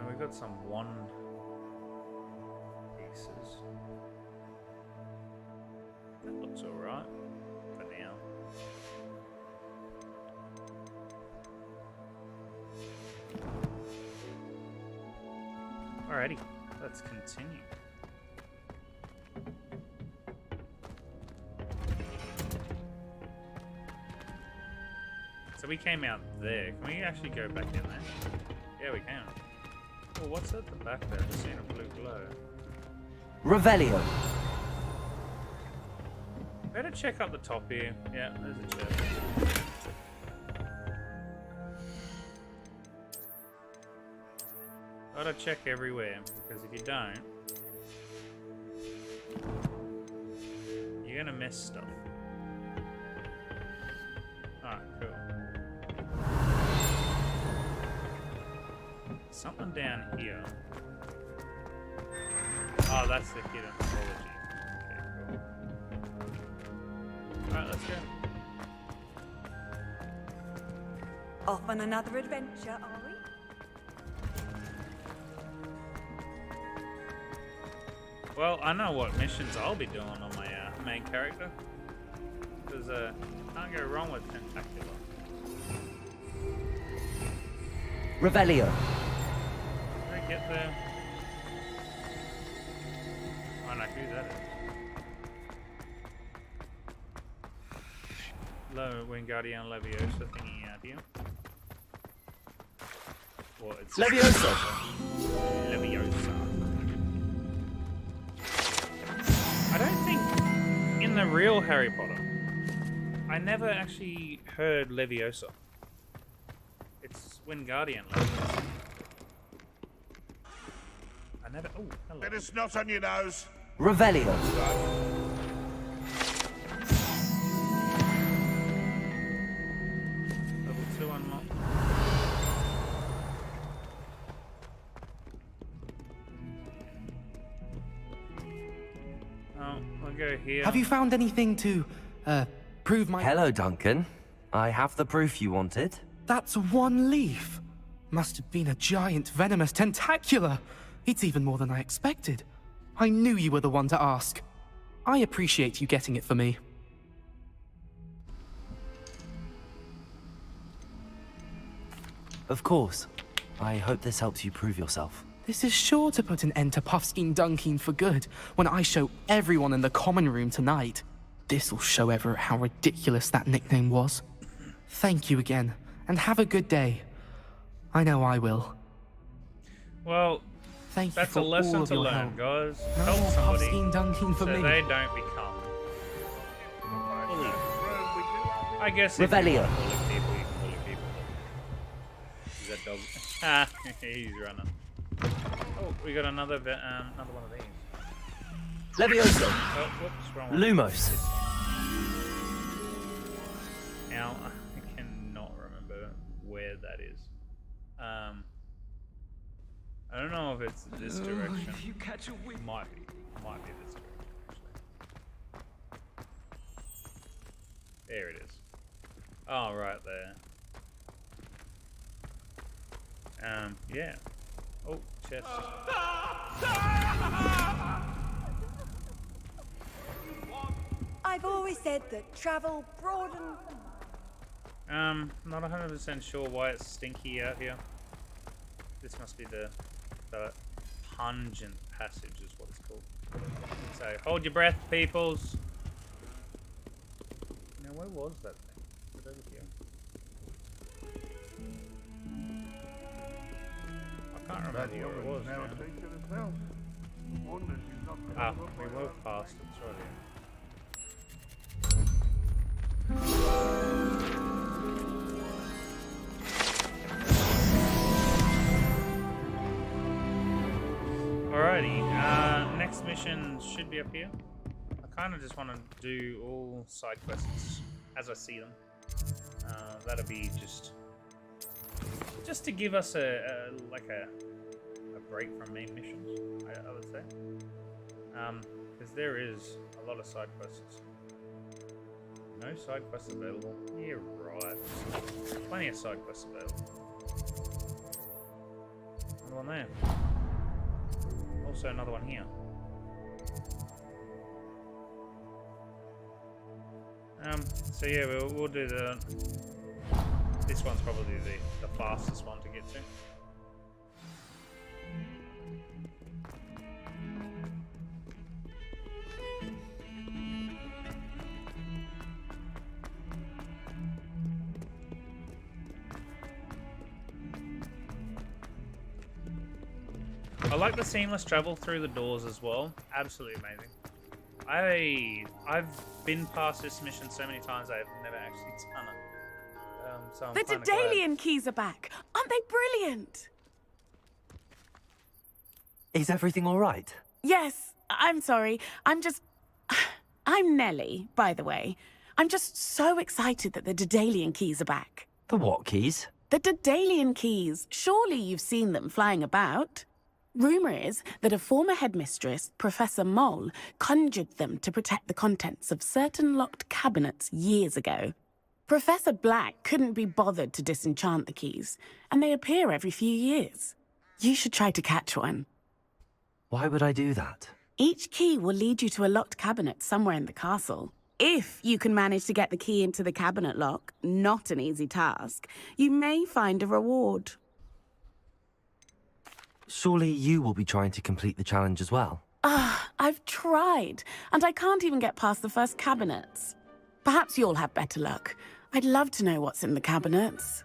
We got some one pieces. That looks alright for now. Alrighty, let's continue. So we came out there. Can we actually go back in there? Yeah, we can. Oh, what's at the back there? I'm seeing a blue glow. Revelio. Better check up the top here. Yeah, there's a chest. Gotta check everywhere, because if you don't, you're gonna miss stuff. Alright, cool. Something down here. Oh, that's the hidden apology. Okay, cool. Alright, let's go. Off on another adventure, are we? Well, I know what missions I'll be doing on my main character. Because can't go wrong with Tentacular. Revelio. Can I get there? I know who that is. Low Wingardium Leviosa thingy out here. Well, it's Leviosa. Leviosa. I don't think in the real Harry Potter, I never actually heard Leviosa. It's Wingardium Leviosa. I never. Oh, hello. Bit of snot on your nose. Revelio. Level 2 unlocked. Oh, we'll go here. Have you found anything to, prove my... Hello, Duncan. I have the proof you wanted. That's one leaf. Must have been a giant venomous tentacula. It's even more than I expected. I knew you were the one to ask. I appreciate you getting it for me. Of course. I hope this helps you prove yourself. This is sure to put an end to Puffskein Dunkeen for good when I show everyone in the common room tonight. This'll show Everett how ridiculous that nickname was. Thank you again, and have a good day. I know I will. Well, thank you that's for a lesson all of to your learn, help. guys. No Help more somebody Puffskein Dunkeen for so me. they don't become bullied. I guess if Revelio. you want to bully people, you can bully people. Is that dog? Ah, he's running. Oh, we got another one of these. Leviosa. Oh, whoops, wrong one. Lumos. Now, I cannot remember where that is. I don't know if it's this direction. If you catch a whiff. Might be this direction, actually. There it is. Oh, right there. Yeah. Oh, chest. I've always said that travel broadens. Not 100% sure why it's stinky out here. This must be the pungent passage is what it's called. So hold your breath, peoples. Now where was that thing? Was it over here? I can't remember where it was now. Ah, we were past it, it's right here. Alrighty, next mission should be up here. I kind of just want to do all side quests as I see them. That'll be just to give us a break from main missions, I would say. Because there is a lot of side quests. No side quests available. Yeah, right. Plenty of side quests available. Another one there. Also another one here. So yeah, we'll do the... This one's probably the fastest one to get to. I like the seamless travel through the doors as well. Absolutely amazing. I've been past this mission so many times I've never actually done it. So I'm the Daedalian keys are back. Aren't they brilliant? Is everything all right? Yes. I'm sorry. I'm Nellie, by the way. I'm just so excited that the Daedalian keys are back. The what keys? The Daedalian keys. Surely you've seen them flying about. Rumour is that a former headmistress, Professor Mole, conjured them to protect the contents of certain locked cabinets years ago. Professor Black couldn't be bothered to disenchant the keys, and they appear every few years. You should try to catch one. Why would I do that? Each key will lead you to a locked cabinet somewhere in the castle. If you can manage to get the key into the cabinet lock, not an easy task, you may find a reward. Surely you will be trying to complete the challenge as well? I've tried, and I can't even get past the first cabinets. Perhaps you'll have better luck. I'd love to know what's in the cabinets.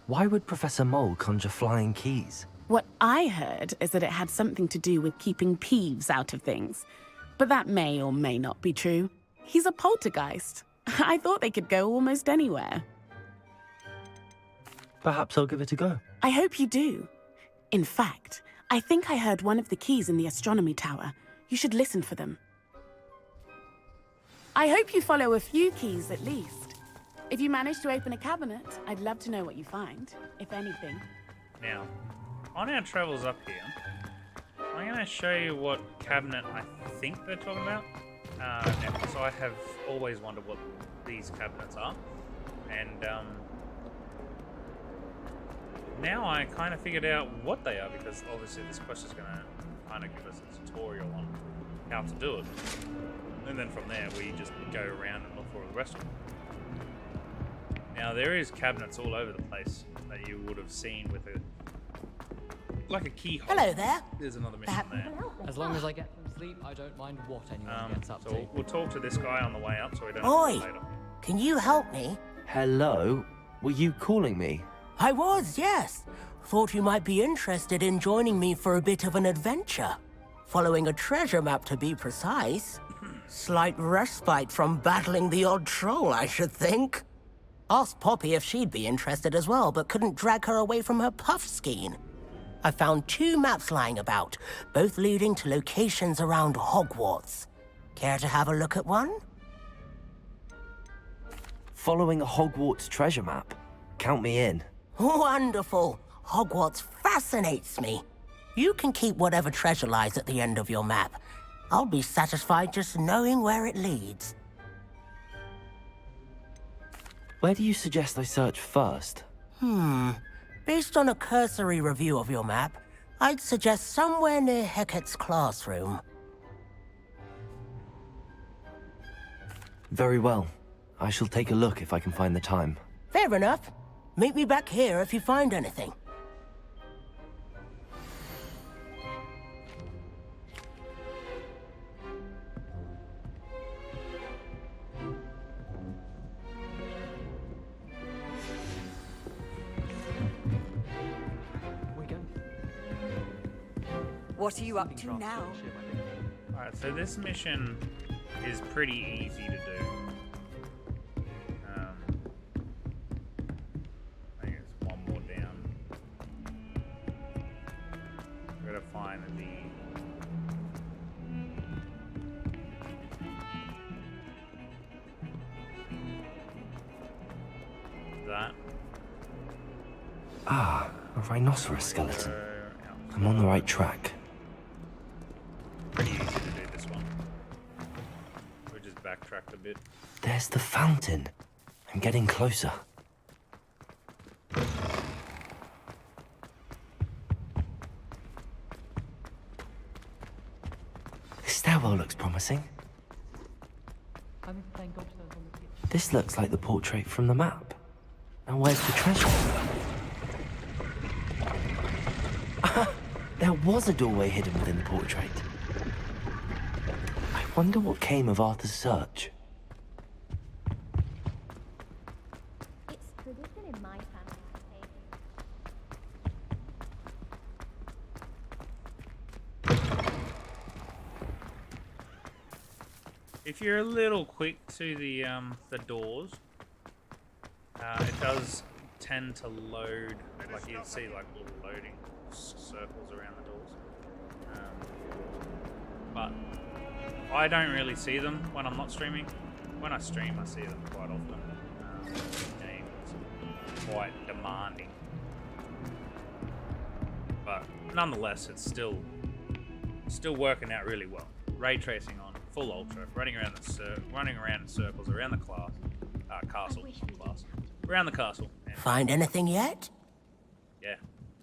Why would Professor Mole conjure flying keys? What I heard is that it had something to do with keeping Peeves out of things. But that may or may not be true. He's a poltergeist. I thought they could go almost anywhere. Perhaps I'll give it a go. I hope you do. In fact, I think I heard one of the keys in the astronomy tower. You should listen for them. I hope you follow a few keys at least. If you manage to open a cabinet, I'd love to know what you find, if anything. Now, on our travels up here, I'm going to show you what cabinet I think they're talking about. So I have always wondered what these cabinets are. And now I kind of figured out what they are, because obviously this quest is going to kind of give us a tutorial on how to do it. And then from there we just go around and look for the rest of them. Now there is cabinets all over the place that you would have seen with a like a keyhole. Hello there. There's another mission there. As long as I get some sleep, I don't mind what anyone gets up to. We'll talk to this guy on the way up so we don't have Oi, to later. can you help me? Hello? Were you calling me? I was, yes. Thought you might be interested in joining me for a bit of an adventure. Following a treasure map, to be precise. Slight respite from battling the odd troll, I should think. Asked Poppy if she'd be interested as well, but couldn't drag her away from her puff skein. I found 2 maps lying about, both leading to locations around Hogwarts. Care to have a look at one? Following a Hogwarts treasure map? Count me in. Wonderful. Hogwarts fascinates me. You can keep whatever treasure lies at the end of your map. I'll be satisfied just knowing where it leads. Where do you suggest I search first? Based on a cursory review of your map, I'd suggest somewhere near Hecat's classroom. Very well. I shall take a look if I can find the time. Fair enough. Meet me back here if you find anything. What are you up to now? Alright, so this mission is pretty easy to do. I think it's one more down. We've got to find that. Ah, a rhinoceros skeleton. I'm on the right track. Pretty easy to do this one. We just backtracked a bit. There's the fountain. I'm getting closer. The stairwell looks promising. This looks like the portrait from the map. Now where's the treasure? There was a doorway hidden within the portrait. I wonder what came of Arthur's search. It's tradition in my family to take. If you're a little quick to the doors, it does tend to load. Like you see, like little loading circles around the doors. But I don't really see them when I'm not streaming. When I stream, I see them quite often. The game is quite demanding, but nonetheless, it's still working out really well. Ray tracing on full ultra, running around in circles around the castle, around the castle. And Find anything yet? yeah,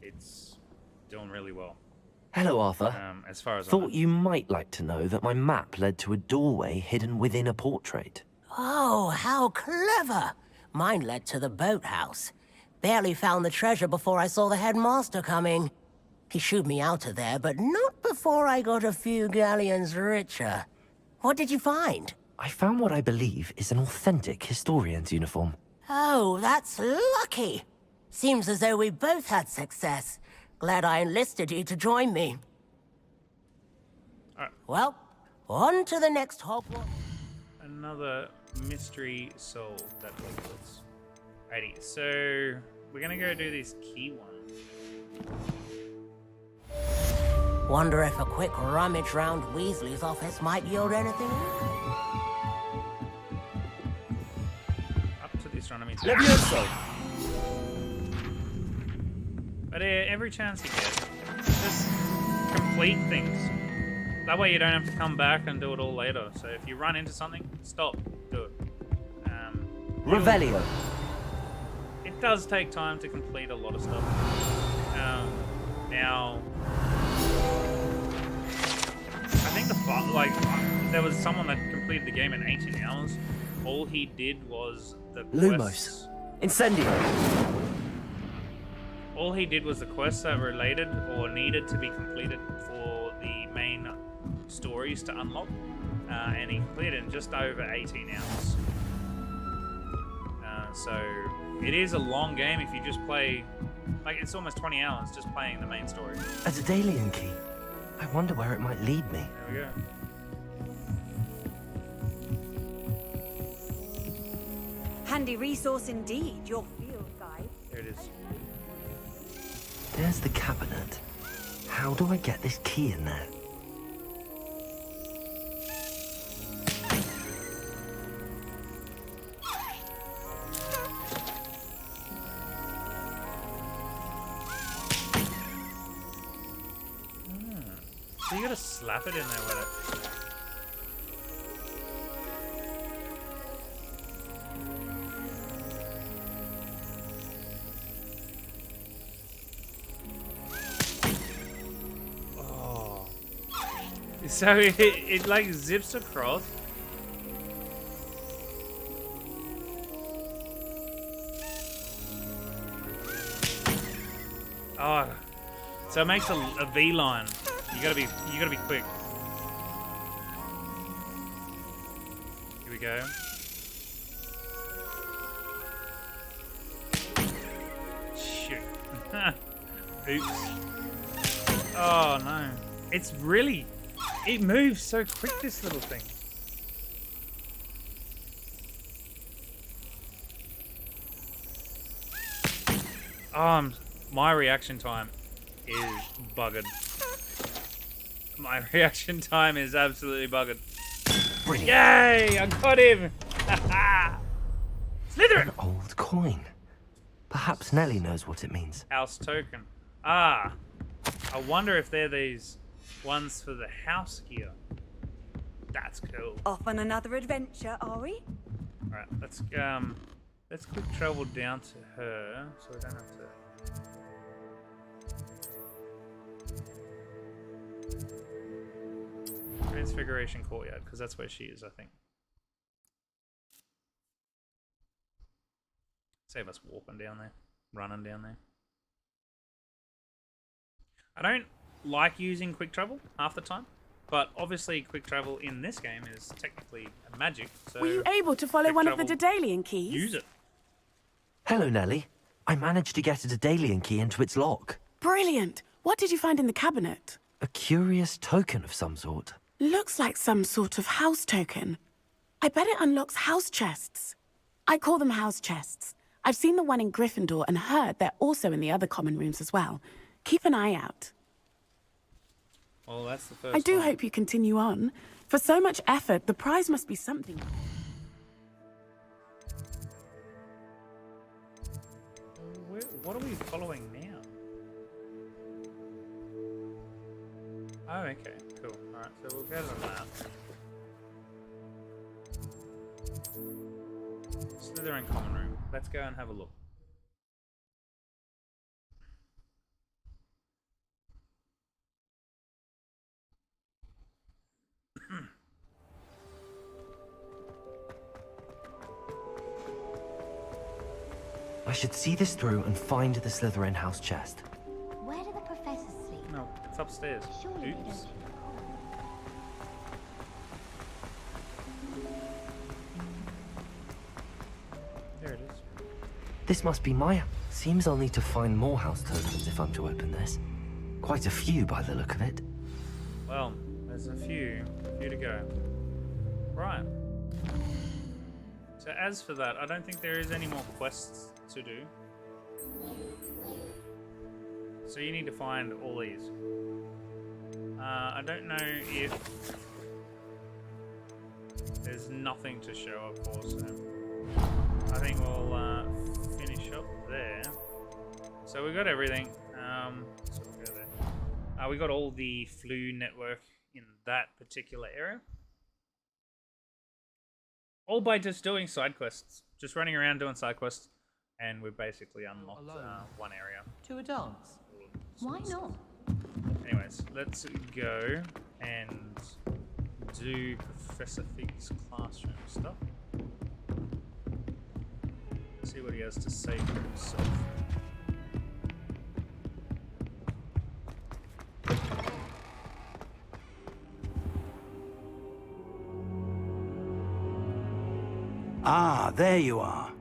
it's doing really well. Hello, Arthur. As far as I Thought know. you might like to know that my map led to a doorway hidden within a portrait. Oh, how clever! Mine led to the boathouse. Barely found the treasure before I saw the headmaster coming. He shooed me out of there, but not before I got a few galleons richer. What did you find? I found what I believe is an authentic historian's uniform. Oh, that's lucky. Seems as though we both had success. Glad I enlisted you to join me. Well, on to the next Hogwarts. Another mystery solved at Hogwarts. Righty, so we're gonna go do these key ones. Wonder if a quick rummage round Weasley's office might yield anything? Up to the astronomy. Levioso! But every chance you get, just complete things. That way you don't have to come back and do it all later. So if you run into something, stop, do it. Revelio. It does take time to complete a lot of stuff. Now, I think there was someone that completed the game in 18 hours. All he did was the quests. Lumos. Incendio. All he did was the quests that related or needed to be completed for the main stories to unlock, and he completed in just over 18 hours. So it is a long game if you just play, like it's almost 20 hours just playing the main story. A Daedalian key. I wonder where it might lead me. There we go. Handy resource indeed, your field guide. There it is. There's the cabinet. How do I get this key in there? So you gotta slap it in there with it. Oh. So it like zips across. Oh, so it makes a V line. You gotta be quick. Here we go. Shoot. Oops. Oh no. It's really, it moves so quick, this little thing. My reaction time is buggered. My reaction time is absolutely buggered. Brilliant. Yay! I got him! Slytherin! An old coin. Perhaps Nellie knows what it means. House token. Ah. I wonder if they're these ones for the house gear. That's cool. Off on another adventure, are we? Alright, let's quick travel down to her so we don't have to. Transfiguration Courtyard, because that's where she is, I think. Save us walking down there, running down there. I don't like using quick travel half the time, but obviously quick travel in this game is technically a magic. So were you able to follow one of the Daedalian keys? Use it. Hello, Nellie. I managed to get a Daedalian key into its lock. Brilliant. What did you find in the cabinet? A curious token of some sort. Looks like some sort of house token. I bet it unlocks house chests. I call them house chests. I've seen the one in Gryffindor and heard they're also in the other common rooms as well. Keep an eye out. Well, that's the first I do one. hope you continue on. For so much effort, the prize must be something. What are we following now? Oh, okay, cool. Alright, so we'll go to the map. Slytherin common room. Let's go and have a look. I should see this through and find the Slytherin house chest. Where do the professors sleep? No, it's upstairs. Surely Oops. they don't. There it is. This must be my... Seems I'll need to find more house tokens if I'm to open this. Quite a few by the look of it. Well, there's a few to go. Right. So as for that, I don't think there is any more quests to do. So you need to find all these. I don't know if there's nothing to show, of course. So I think we'll finish up there. So we got everything. So we'll go there. We got all the flu network in that particular area. All by just doing side quests. Just running around doing side quests. And we've basically unlocked one area. To a dance? Why not? Anyways, let's go and do Professor Fig's classroom stuff. See what he has to say for himself. Ah, there you are.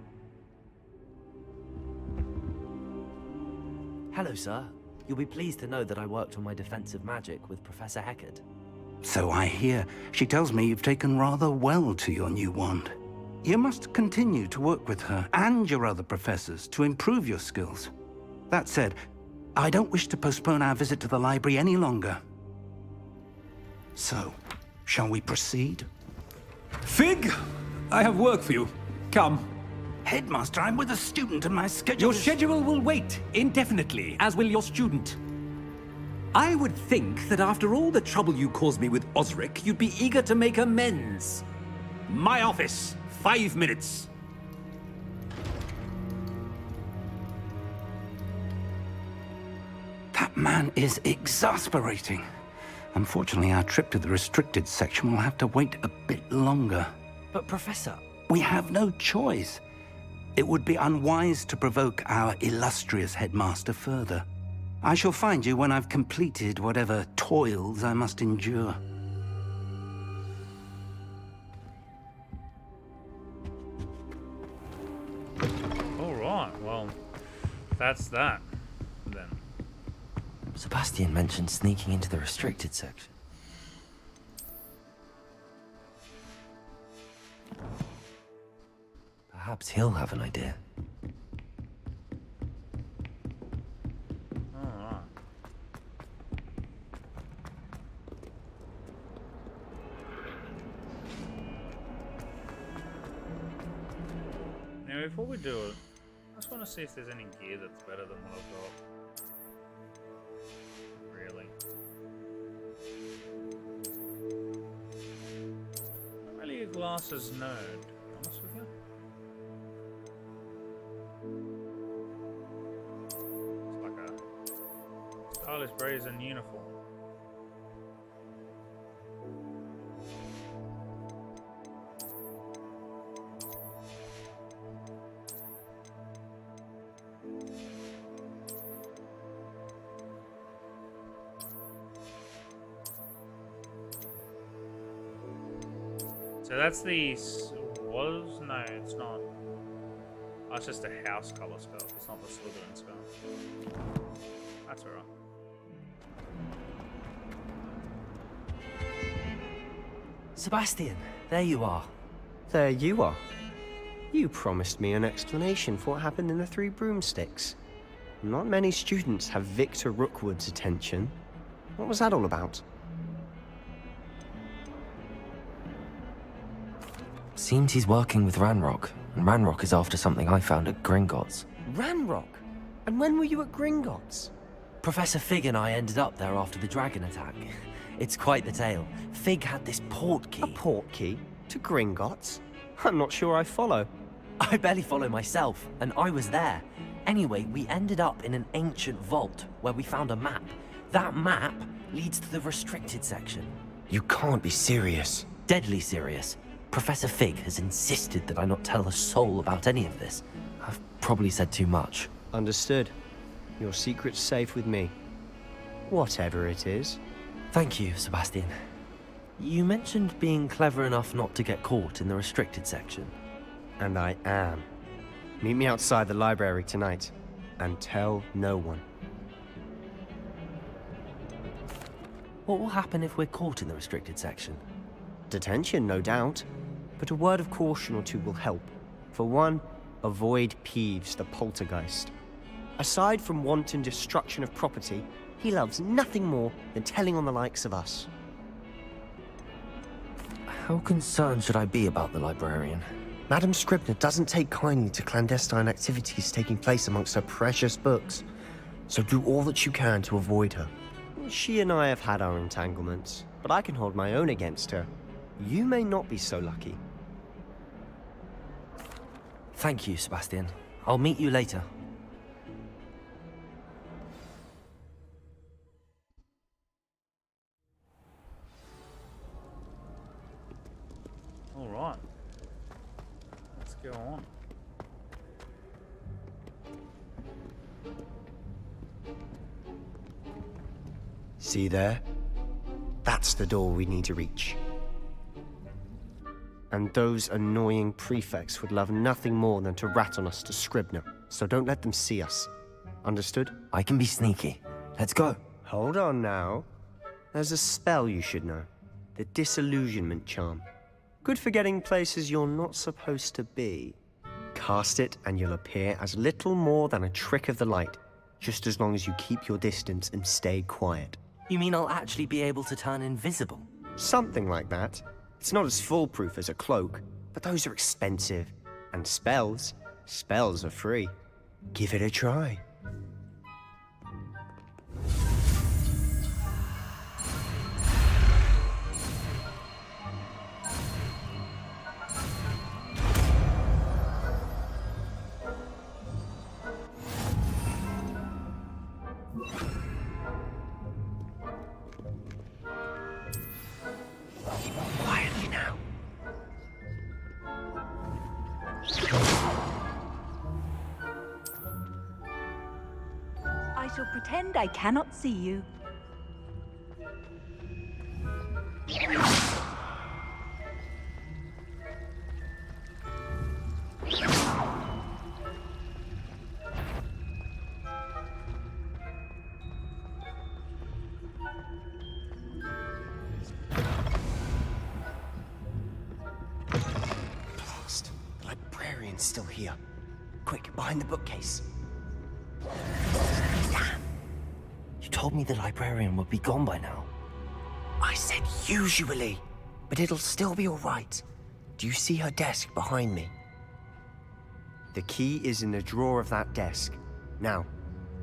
Hello, sir. You'll be pleased to know that I worked on my defensive magic with Professor H.O.T.A.S. So I hear. She tells me you've taken rather well to your new wand. You must continue to work with her and your other professors to improve your skills. That said, I don't wish to postpone our visit to the library any longer. So, shall we proceed? Fig, I have work for you. Come. Headmaster, I'm with a student and my schedule Your schedule will wait indefinitely, as will your student. I would think that after all the trouble you caused me with Osric, you'd be eager to make amends. My office, 5 minutes. That man is exasperating. Unfortunately, our trip to the restricted section will have to wait a bit longer. But Professor... We have no choice. It would be unwise to provoke our illustrious headmaster further. I shall find you when I've completed whatever toils I must endure. Alright, well, that's that, then. Sebastian mentioned sneaking into the restricted section. Perhaps he'll have an idea. Alright. Now, before we do it, I just want to see if there's any gear that's better than what I've got. Really. Not really a glasses nerd, to be honest with you. It's like a stylish brazen uniform. So that's the was no, it's not. That's just a house color scarf. It's not the Slytherin scarf. That's alright. Sebastian, there you are. There you are. You promised me an explanation for what happened in the Three Broomsticks. Not many students have Victor Rookwood's attention. What was that all about? Seems he's working with Ranrock, and Ranrock is after something I found at Gringotts. Ranrock? And when were you at Gringotts? Professor Fig and I ended up there after the dragon attack. It's quite the tale. Fig had this port key. A port key? To Gringotts? I'm not sure I follow. I barely follow myself, and I was there. Anyway, we ended up in an ancient vault where we found a map. That map leads to the restricted section. You can't be serious. Deadly serious. Professor Fig has insisted that I not tell a soul about any of this. I've probably said too much. Understood. Your secret's safe with me. Whatever it is. Thank you, Sebastian. You mentioned being clever enough not to get caught in the restricted section. And I am. Meet me outside the library tonight, and tell no one. What will happen if we're caught in the restricted section? Detention, no doubt. But a word of caution or two will help. For one, avoid Peeves, the poltergeist. Aside from wanton destruction of property, he loves nothing more than telling on the likes of us. How concerned should I be about the librarian? Madame Scribner doesn't take kindly to clandestine activities taking place amongst her precious books. So do all that you can to avoid her. She and I have had our entanglements, but I can hold my own against her. You may not be so lucky. Thank you, Sebastian. I'll meet you later. All right. Let's go on. See there? That's the door we need to reach. And those annoying prefects would love nothing more than to rat on us to Scribner, so don't let them see us. Understood? I can be sneaky. Let's go. Hold on now. There's a spell you should know. The Disillusionment Charm. Good for getting places you're not supposed to be. Cast it and you'll appear as little more than a trick of the light, just as long as you keep your distance and stay quiet. You mean I'll actually be able to turn invisible? Something like that. It's not as foolproof as a cloak, but those are expensive. And spells are free. Give it a try. Quietly now. shall pretend I cannot see you. Blast. The librarian's still here. Quick, behind the bookcase. Damn. You told me the librarian would be gone by now. I said usually, but it'll still be all right. Do you see her desk behind me? The key is in the drawer of that desk. Now,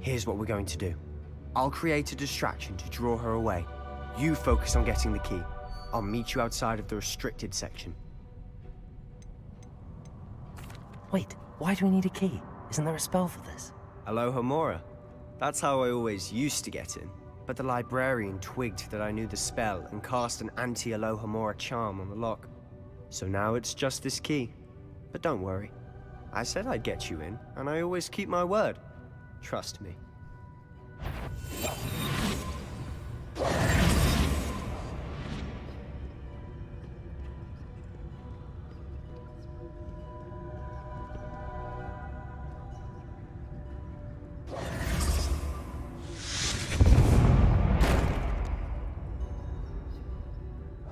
here's what we're going to do. I'll create a distraction to draw her away. You focus on getting the key. I'll meet you outside of the restricted section. Wait, why do we need a key? Isn't there a spell for this? Alohomora. That's how I always used to get in. But the librarian twigged that I knew the spell and cast an anti-Alohomora charm on the lock. So now it's just this key. But don't worry. I said I'd get you in, and I always keep my word. Trust me.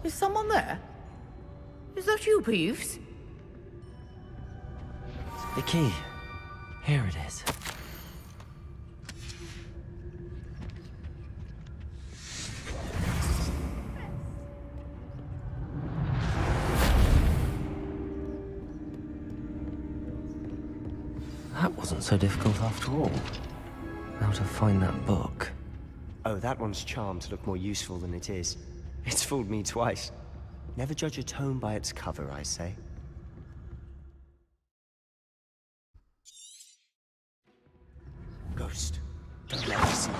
Is someone there? Is that you, Peeves? The key. Here it is. That wasn't so difficult after all. Now to find that book. Oh, that one's charmed to look more useful than it is. It's fooled me twice. Never judge a tome by its cover, I say. Ghost, don't let me see you.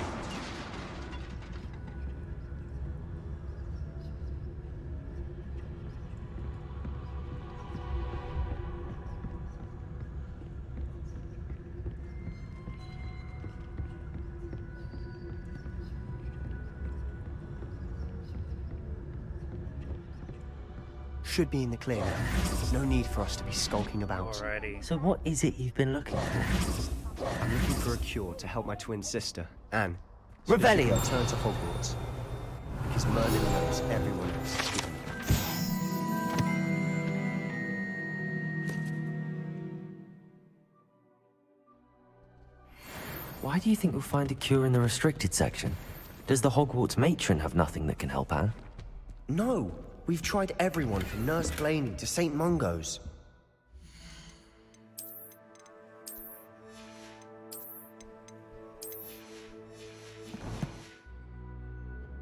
Should be in the clear now. No need for us to be skulking about. Alrighty. So what is it you've been looking for? I'm looking for a cure to help my twin sister, Anne. Revelio! Return to Hogwarts. Because Merlin knows everyone else is giving Why do you think we'll find a cure in the restricted section? Does the Hogwarts matron have nothing that can help Anne? No! We've tried everyone from Nurse Blaney to St. Mungo's.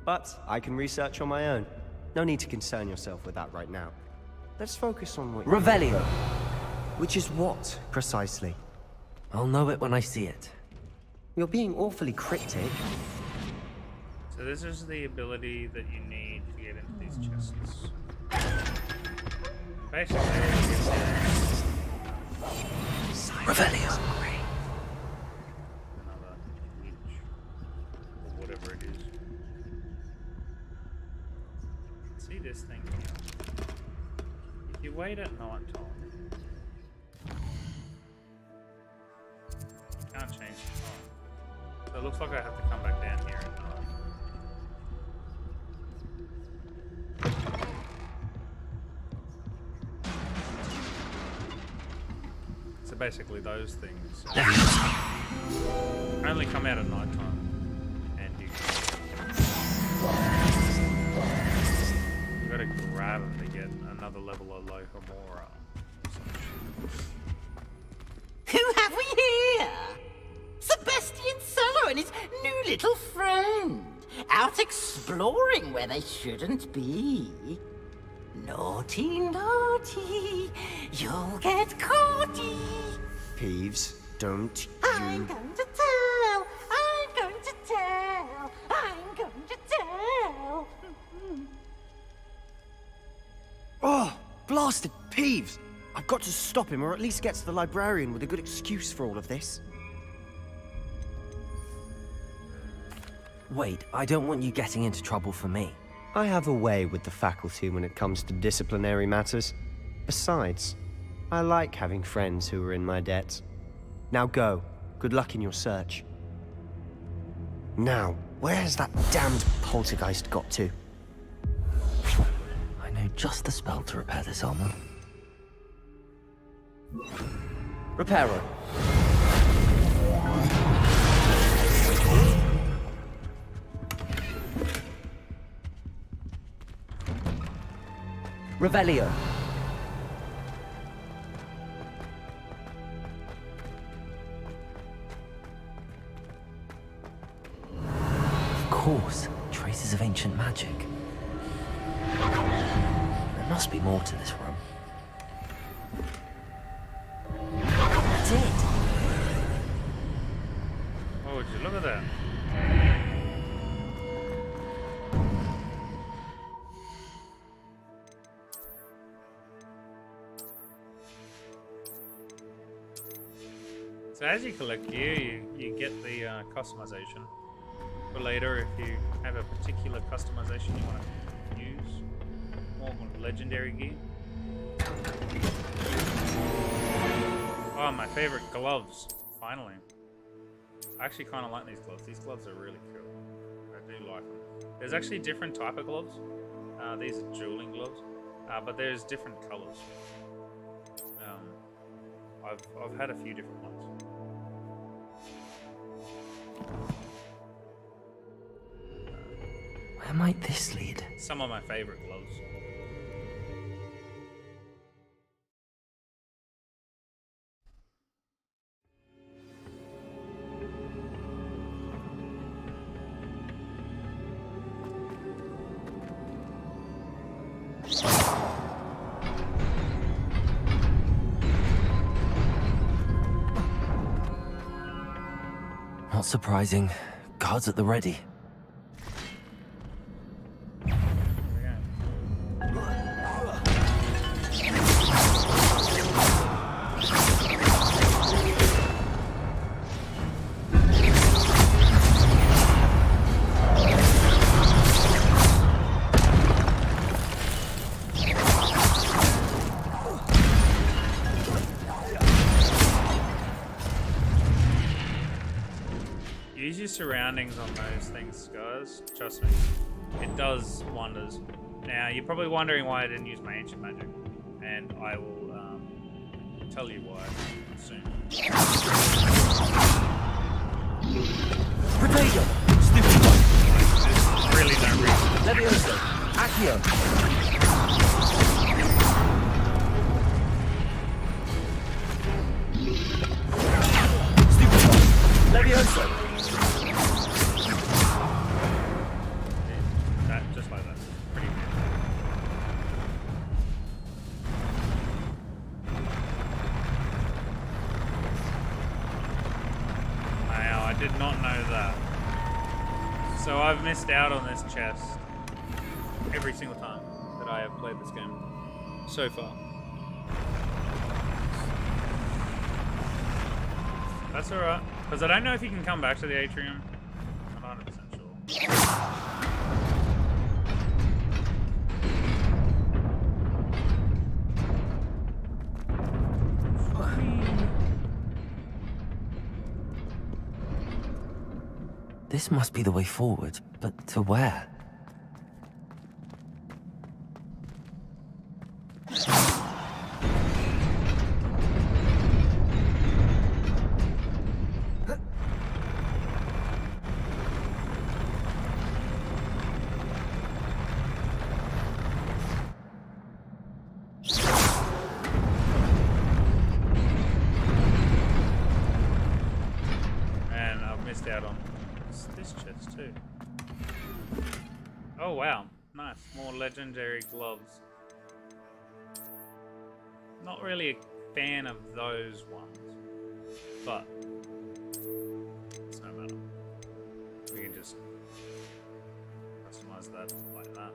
But I can research on my own. No need to concern yourself with that right now. Let's focus on what... Revelio! Which is what, precisely? I'll know it when I see it. You're being awfully cryptic. So this is the ability that you need to get into these chests. Basically, all it gives is... Revelio! Another witch. Or whatever it is. See this thing here. If you wait at night time, you can't change the time. So it looks like I have to come back down here at night. So basically those things only come out at night time, and you gotta grab them to get another level of Alohomora. Who have we here? Sebastian Cello and his new little friend, out exploring where they shouldn't be. Naughty, naughty, you'll get caughty. Peeves, don't I'm going to tell, I'm going to tell, I'm going to tell. Oh, blasted Peeves! I've got to stop him, or at least get to the librarian with a good excuse for all of this. Wait, I don't want you getting into trouble for me. I have a way with the faculty when it comes to disciplinary matters. Besides, I like having friends who are in my debt. Now go. Good luck in your search. Now, where's that damned poltergeist got to? I know just the spell to repair this armor. Reparo. Revelio. Of course, traces of ancient magic. There must be more to this room. That's it. Oh, would you look at that? So as you collect gear, you get the customization for later if you have a particular customization you want to use. More legendary gear. Oh, my favorite gloves. Finally. I actually kind of like these gloves. These gloves are really cool. I do like them. There's actually different type of gloves. These are dueling gloves, but there's different colors. I've had a few different ones. Where might this lead? Some of my favorite gloves. Not surprising. Guards at the ready. Use your surroundings on those things, guys. Trust me. It does wonders. Now, you're probably wondering why I didn't use my ancient magic. And I will tell you why soon. Potato! There's really no reason. Levioso! Accio! Levioso! That, just like that. Pretty good. Wow, I did not know that. So I've missed out on this chest every single time that I have played this game so far. That's alright, because I don't know if you can come back to the atrium. I'm not 100% sure. This must be the way forward, but to where? And I've missed out on this chest too. Oh wow, nice. More legendary gloves. Not really a fan of those ones, but it's no matter. We can just customize that like that.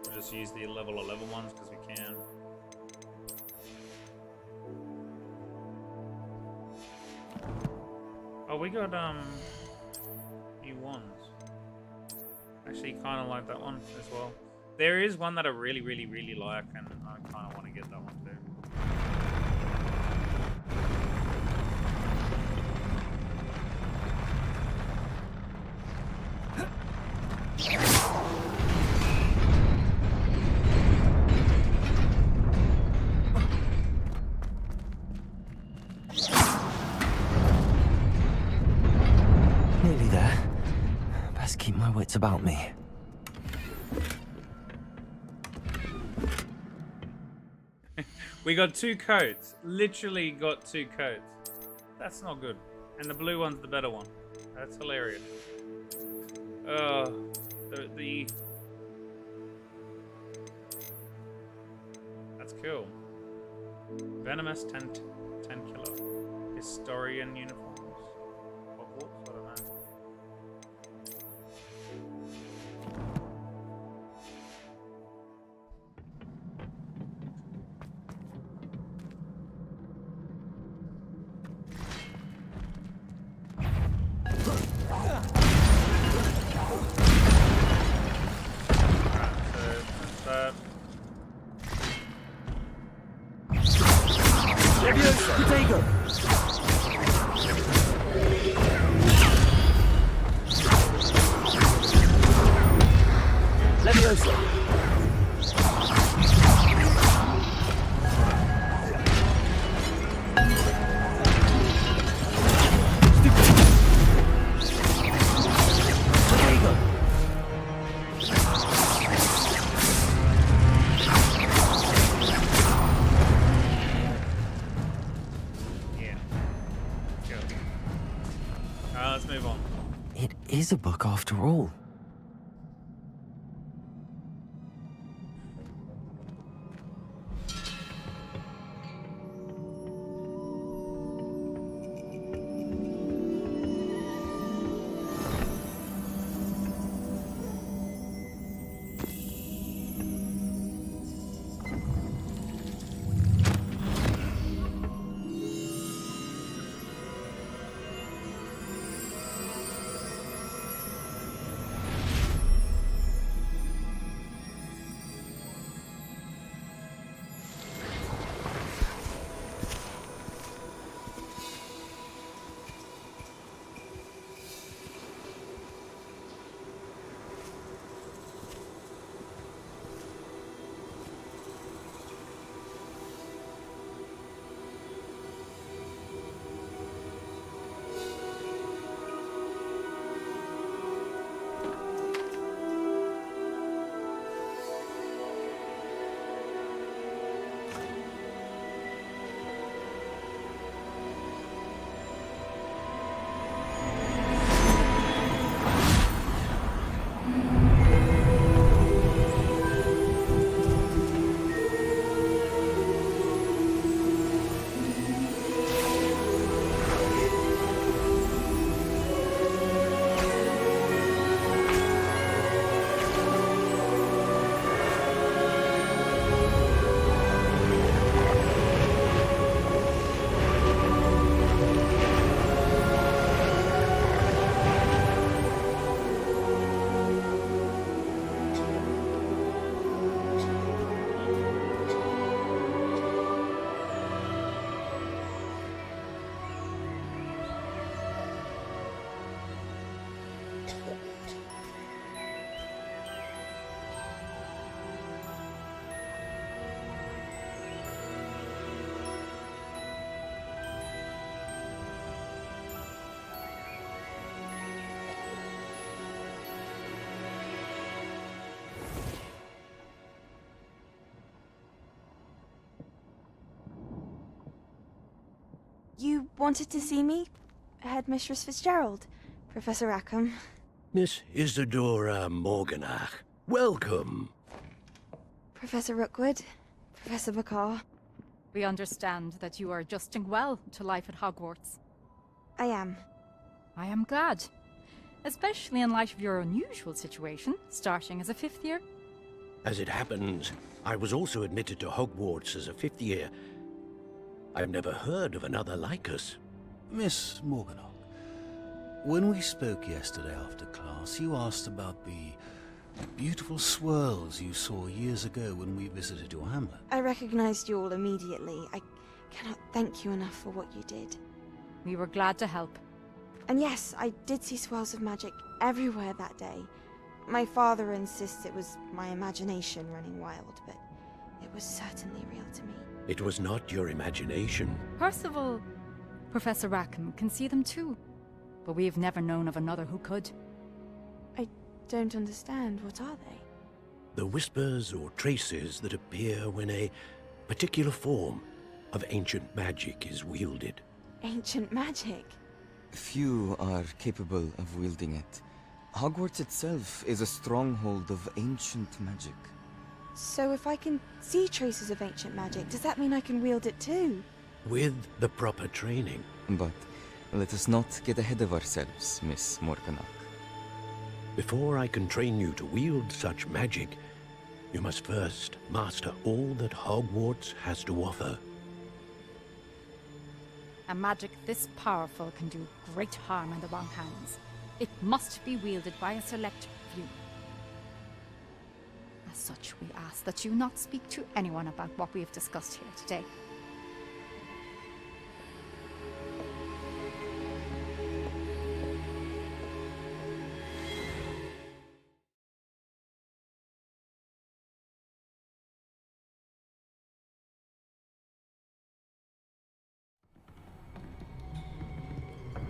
We'll just use the level 11 ones because we can. Oh, we got new ones. Actually, kind of like that one as well. There is one that I really like, and I kind of want to get that one too. Nearly there. Best keep my wits about me. We got 2 coats. Literally got 2 coats. That's not good. And the blue one's the better one. That's hilarious. That's cool. Venomous 10 killer. Historian uniforms. Hogwarts? I don't know. Let's move on. It is a book after all. You wanted to see me? Headmistress Fitzgerald, Professor Rackham. Miss Isadora Morganach, welcome. Professor Rookwood, Professor Bakar. We understand that you are adjusting well to life at Hogwarts. I am. I am glad. Especially in light of your unusual situation, starting as a 5th year. As it happens, I was also admitted to Hogwarts as a 5th year. I've never heard of another like us. Miss Morganach, When we spoke yesterday after class, you asked about the beautiful swirls you saw years ago when we visited your hamlet. I recognized you all immediately. I cannot thank you enough for what you did. We were glad to help. And yes, I did see swirls of magic everywhere that day. My father insists it was my imagination running wild, but it was certainly real to me. It was not your imagination. Percival, Professor Rackham can see them too. But we've never known of another who could. I don't understand. What are they? The whispers or traces that appear when a particular form of ancient magic is wielded. Ancient magic? Few are capable of wielding it. Hogwarts itself is a stronghold of ancient magic. So if I can see traces of ancient magic, does that mean I can wield it too? With the proper training. But let us not get ahead of ourselves, Miss Morganach. Before I can train you to wield such magic, you must first master all that Hogwarts has to offer. A magic this powerful can do great harm in the wrong hands. It must be wielded by a select few. As such, we ask that you not speak to anyone about what we have discussed here today.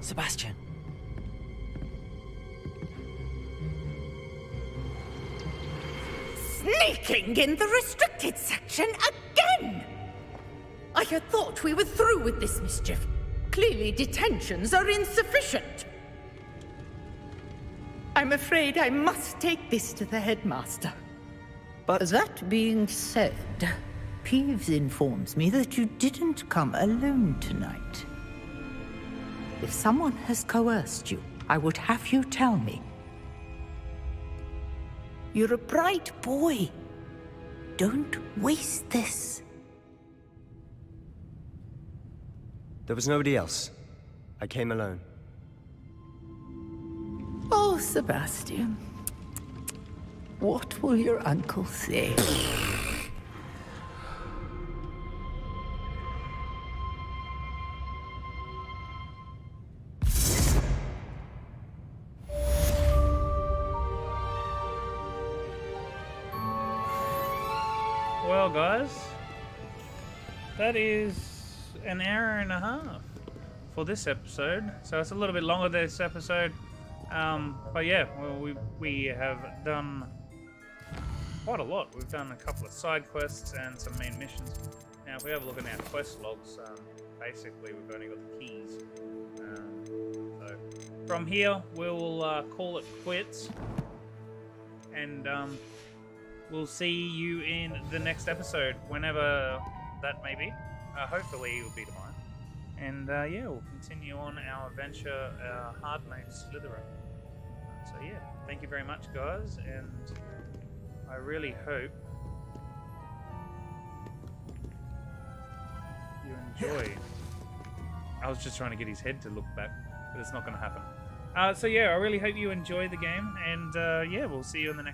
Sebastian. Sneaking in the restricted section again! I had thought we were through with this mischief. Clearly detentions are insufficient. I'm afraid I must take this to the headmaster. But that being said, Peeves informs me that you didn't come alone tonight. If someone has coerced you, I would have you tell me. You're a bright boy. Don't waste this. There was nobody else. I came alone. Oh, Sebastian. What will your uncle say? Well, guys, that is an hour and a half for this episode. So it's a little bit longer this episode. But yeah, well, we have done quite a lot. We've done a couple of side quests and some main missions. Now, if we have a look at our quest logs, basically we've only got the keys. So from here, we'll call it quits. And we'll see you in the next episode, whenever that may be. Hopefully it will be tomorrow. And yeah, we'll continue on our adventure, Hardmode Slytherin. So yeah, thank you very much, guys, and I really hope you enjoy. I was just trying to get his head to look back, but it's not going to happen. So yeah, I really hope you enjoy the game, and yeah, we'll see you in the next